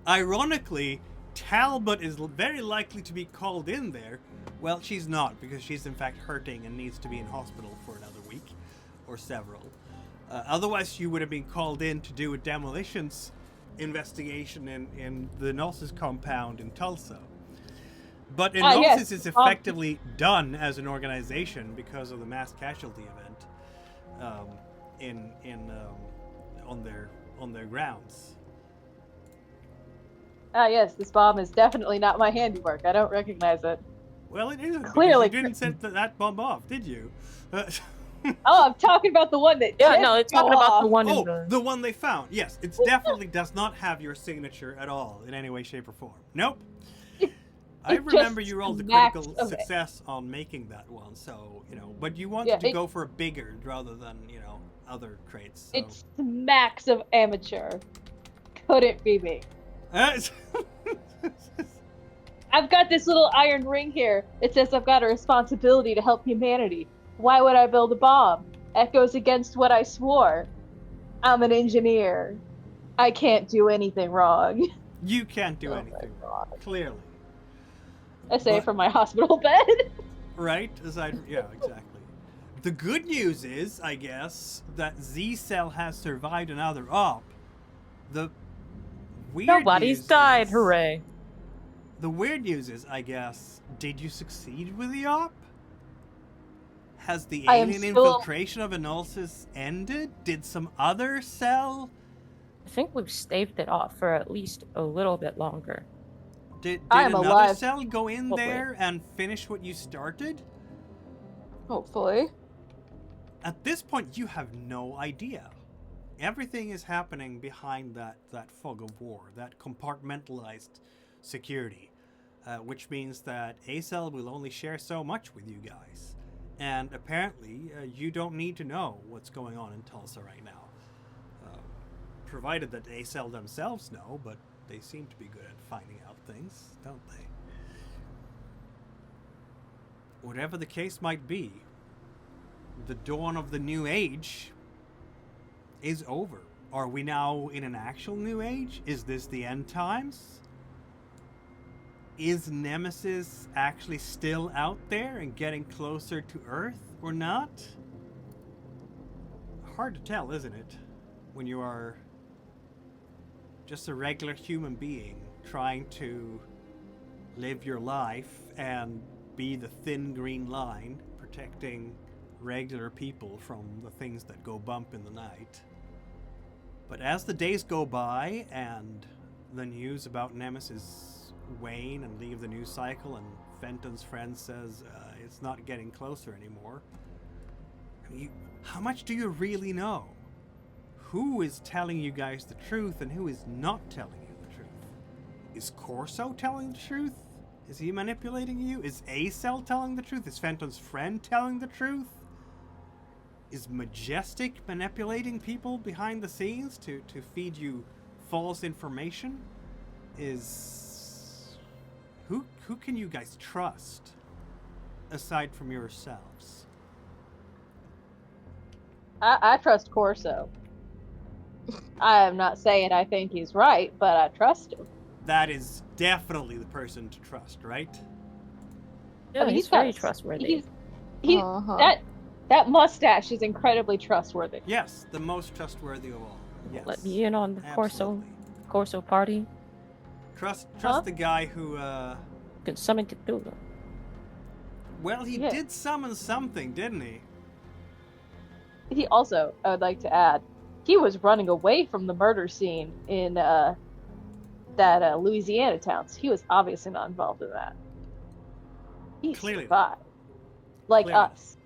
Ironically, Talbot is very likely to be called in there. Well, she's not, because she's in fact hurting and needs to be in hospital for another week. or several. Otherwise, you would have been called in to do a demolitions investigation in the Enolsis compound in Tulsa. But Enolsis yes. is effectively done as an organization because of the mass casualty event on their grounds. Yes, this bomb is definitely not my handiwork. I don't recognize it. Well, it isn't. Clearly. Because you didn't set that bomb off, did you? Oh, I'm talking about the one that Yeah, did no, it's go talking about the off. one in Oh, the one they found. Yes, it definitely does not have your signature at all in any way, shape, or form. Nope. I It remember just you rolled a smacks critical of it. success on making that one, so, but you wanted Yeah, to it- go for a bigger rather than, other crates. So. It smacks of amateur. Couldn't be me. I've got this little iron ring here. It says I've got a responsibility to help humanity. Why would I build a bomb? That goes against what I swore. I'm an engineer. I can't do anything wrong. You can't do Oh my anything, God. clearly. I say But- from my hospital bed. Right? Yeah, exactly. The good news is, I guess, that Z-Cell has survived another op. The weird Nobody's news died, is- hooray. The weird news is, I guess, did you succeed with the op? Has the I am alien still- infiltration of Enolsis ended? Did some other cell? I think we've staved it off for at least a little bit longer. Did I am another alive. cell go in Hopefully. there and finish what you started? Hopefully. At this point, you have no idea. Everything is happening behind that fog of war, that compartmentalized security, which means that A-Cell will only share so much with you guys. And apparently, you don't need to know what's going on in Tulsa right now. Provided that A-Cell themselves know, but they seem to be good at finding out things, don't they? Whatever the case might be, the dawn of the new age is over. Are we now in an actual new age? Is this the end times? Is Nemesis actually still out there and getting closer to Earth or not? Hard to tell, isn't it? When you are just a regular human being trying to live your life and be the thin green line protecting regular people from the things that go bump in the night. But as the days go by and the news about Nemesis wane and leave the news cycle, and Fenton's friend says it's not getting closer anymore, how much do you really know? Who is telling you guys the truth and who is not telling you the truth? Is Corso telling the truth? Is he manipulating you? Is A-Cell telling the truth? Is Fenton's friend telling the truth? Is Majestic manipulating people behind the scenes to feed you false information? Who can you guys trust aside from yourselves? I trust Corso. I am not saying I think he's right, but I trust him. That is definitely the person to trust, right? Yeah, I mean, he's got very a- trustworthy. He Uh-huh. that mustache is incredibly trustworthy. Yes, the most trustworthy of all. Yes. Let me in on the Absolutely. Corso party. Trust Huh? the guy who Can summon Cthulhu. well, he Yeah. did summon something, didn't he? He also, I would like to add, he was running away from the murder scene in that Louisiana town. So he was obviously not involved in that. He Clearly. survived. Like Clearly. us.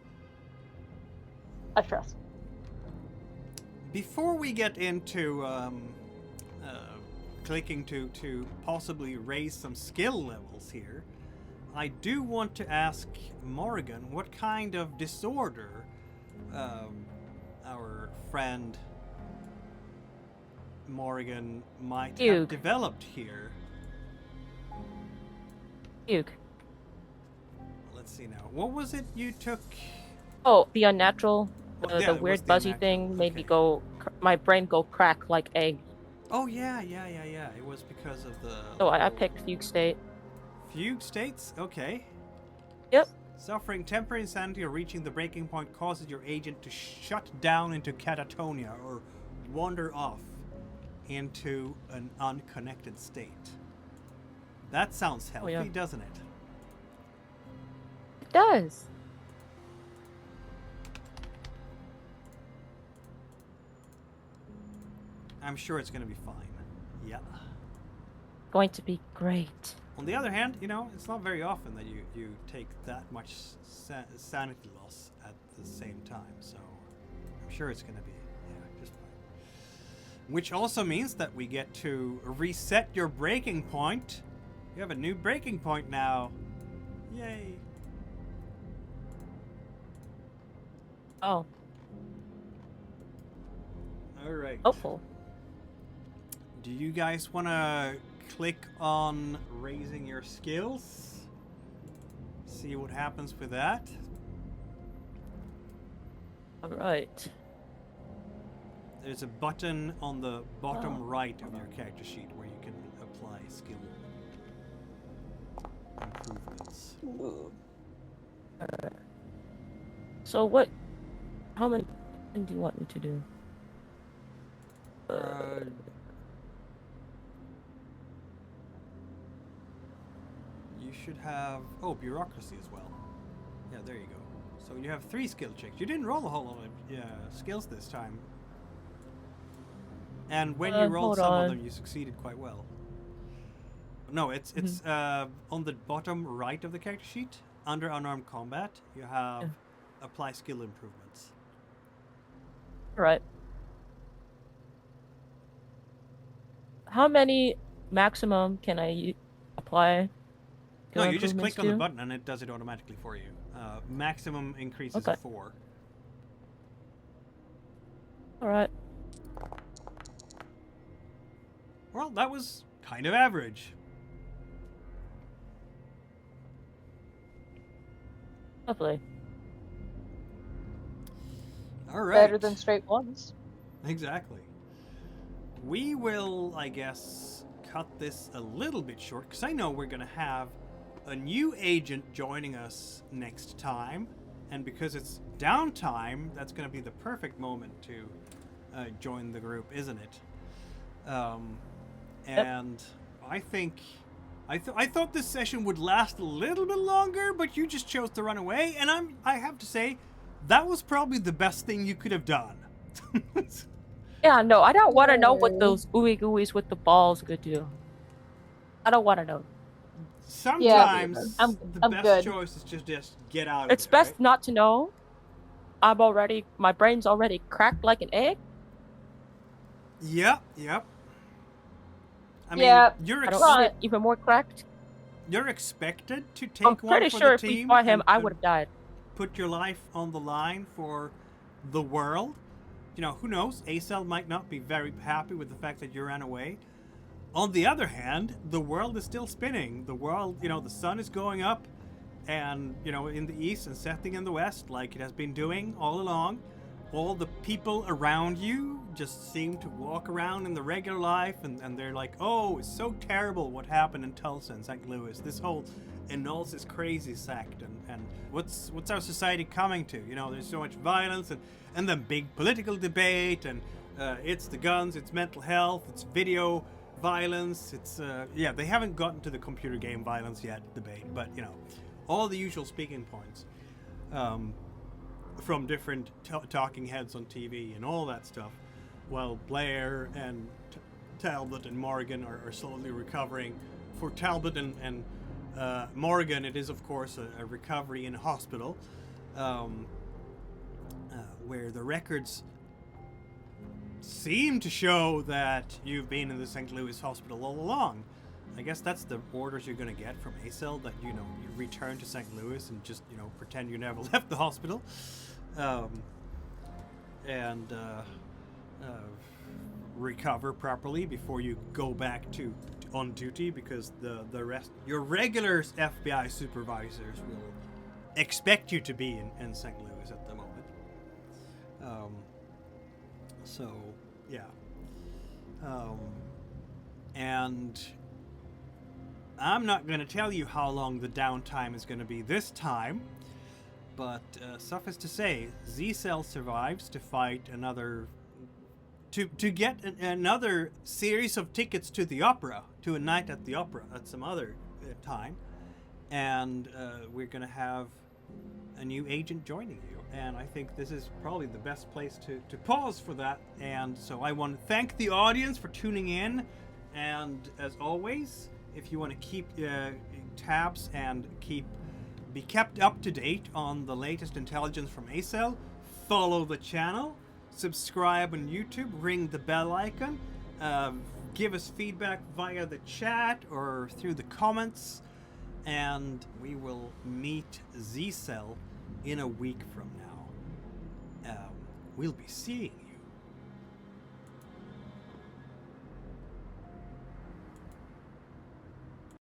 I trust. Before we get into clicking to possibly raise some skill levels here, I do want to ask Morgan what kind of disorder our friend Morgan might have Fugue. developed here. Fugue. Let's see now. What was it you took? Oh, the unnatural, Oh, the yeah, it was weird the buzzy unnatural. thing made me Okay. go, my brain go crack like egg. Oh yeah. It was because of the So I picked Fugue State. fugue states. Okay. Yep. Suffering temporary insanity or reaching the breaking point causes your agent to shut down into catatonia or wander off into an unconnected state. That sounds healthy, yeah. doesn't it? It does. I'm sure it's going to be fine. Yeah. Going to be great. On the other hand, you know, it's not very often that you take that much sanity loss at the same time, so I'm sure it's going to be just fine. Which also means that we get to reset your breaking point. You have a new breaking point now. Yay. Oh, All right. hopeful. Do you guys want to click on raising your skills? See what happens with that? All right. There's a button on the bottom Oh. right of your character sheet where you can apply skill improvements. So what? How many do you want me to do? You should have bureaucracy as well. Yeah, there you go. So you have 3 skill checks. You didn't roll a whole lot of skills this time. And when you rolled hold some on. of them, you succeeded quite well. No, it's on the bottom right of the character sheet, under unarmed combat, you have apply skill improvements. All right. How many maximum can I apply? No, skill you just click improvements on the to? button and it does it automatically for you. Maximum increase is Okay. 4. All right. Well, that was kind of average. Lovely. All right. Better than straight ones. Exactly. We will, I guess, cut this a little bit short because I know we're going to have a new agent joining us next time. And because it's downtime, that's going to be the perfect moment to join the group, isn't it? And I think... I thought this session would last a little bit longer, but you just chose to run away. And I have to say, that was probably the best thing you could have done. Yeah, no, I don't want to know what Yay. those ooey gooeys with the balls could do. I don't want to know. Sometimes I'm the best good. choice is just get out of It's there, best right? not to know. My brain's already cracked like an egg. Yep. I mean, Yeah. you're I don't Right. want it even more cracked. you're expected to take I'm one pretty for sure the if we team fought him, and- I and would have died. put your life on the line for the world. You know, who knows? Acel might not be very happy with the fact that you ran away. On the other hand, the world is still spinning. The world, you know, the sun is going up and, you know, in the east and setting in the west like it has been doing all along. All the people around you just seem to walk around in the regular life and they're like, oh, it's so terrible what happened in Tulsa and St. Louis. This whole Enolsis crazy sect and what's our society coming to? You know, there's so much violence and then big political debate and it's the guns, it's mental health, it's video violence, it's they haven't gotten to the computer game violence yet debate, but you know, all the usual speaking points from different talking heads on TV and all that stuff, while Blair and Talbot and Morgan are slowly recovering. For Talbot and Morgan, it is of course a recovery in a hospital, where the records seem to show that you've been in the St. Louis hospital all along. I guess that's the orders you're going to get from Acel, that, you know, you return to St. Louis and just, you know, pretend you never left the hospital. Recover properly before you go back to on duty, because the rest, your regular FBI supervisors will expect you to be in St. Louis at the moment. So yeah, and I'm not going to tell you how long the downtime is going to be this time, but suffice to say, Z-Cell survives to fight another... To get another series of tickets to the opera, to a night at the opera at some other time, and we're going to have a new agent joining you. And I think this is probably the best place to pause for that. And so I want to thank the audience for tuning in. And as always, if you want to keep tabs and be kept up to date on the latest intelligence from ACEL, follow the channel, subscribe on YouTube, ring the bell icon, give us feedback via the chat or through the comments, and we will meet Z-Cell in a week from now. We'll be seeing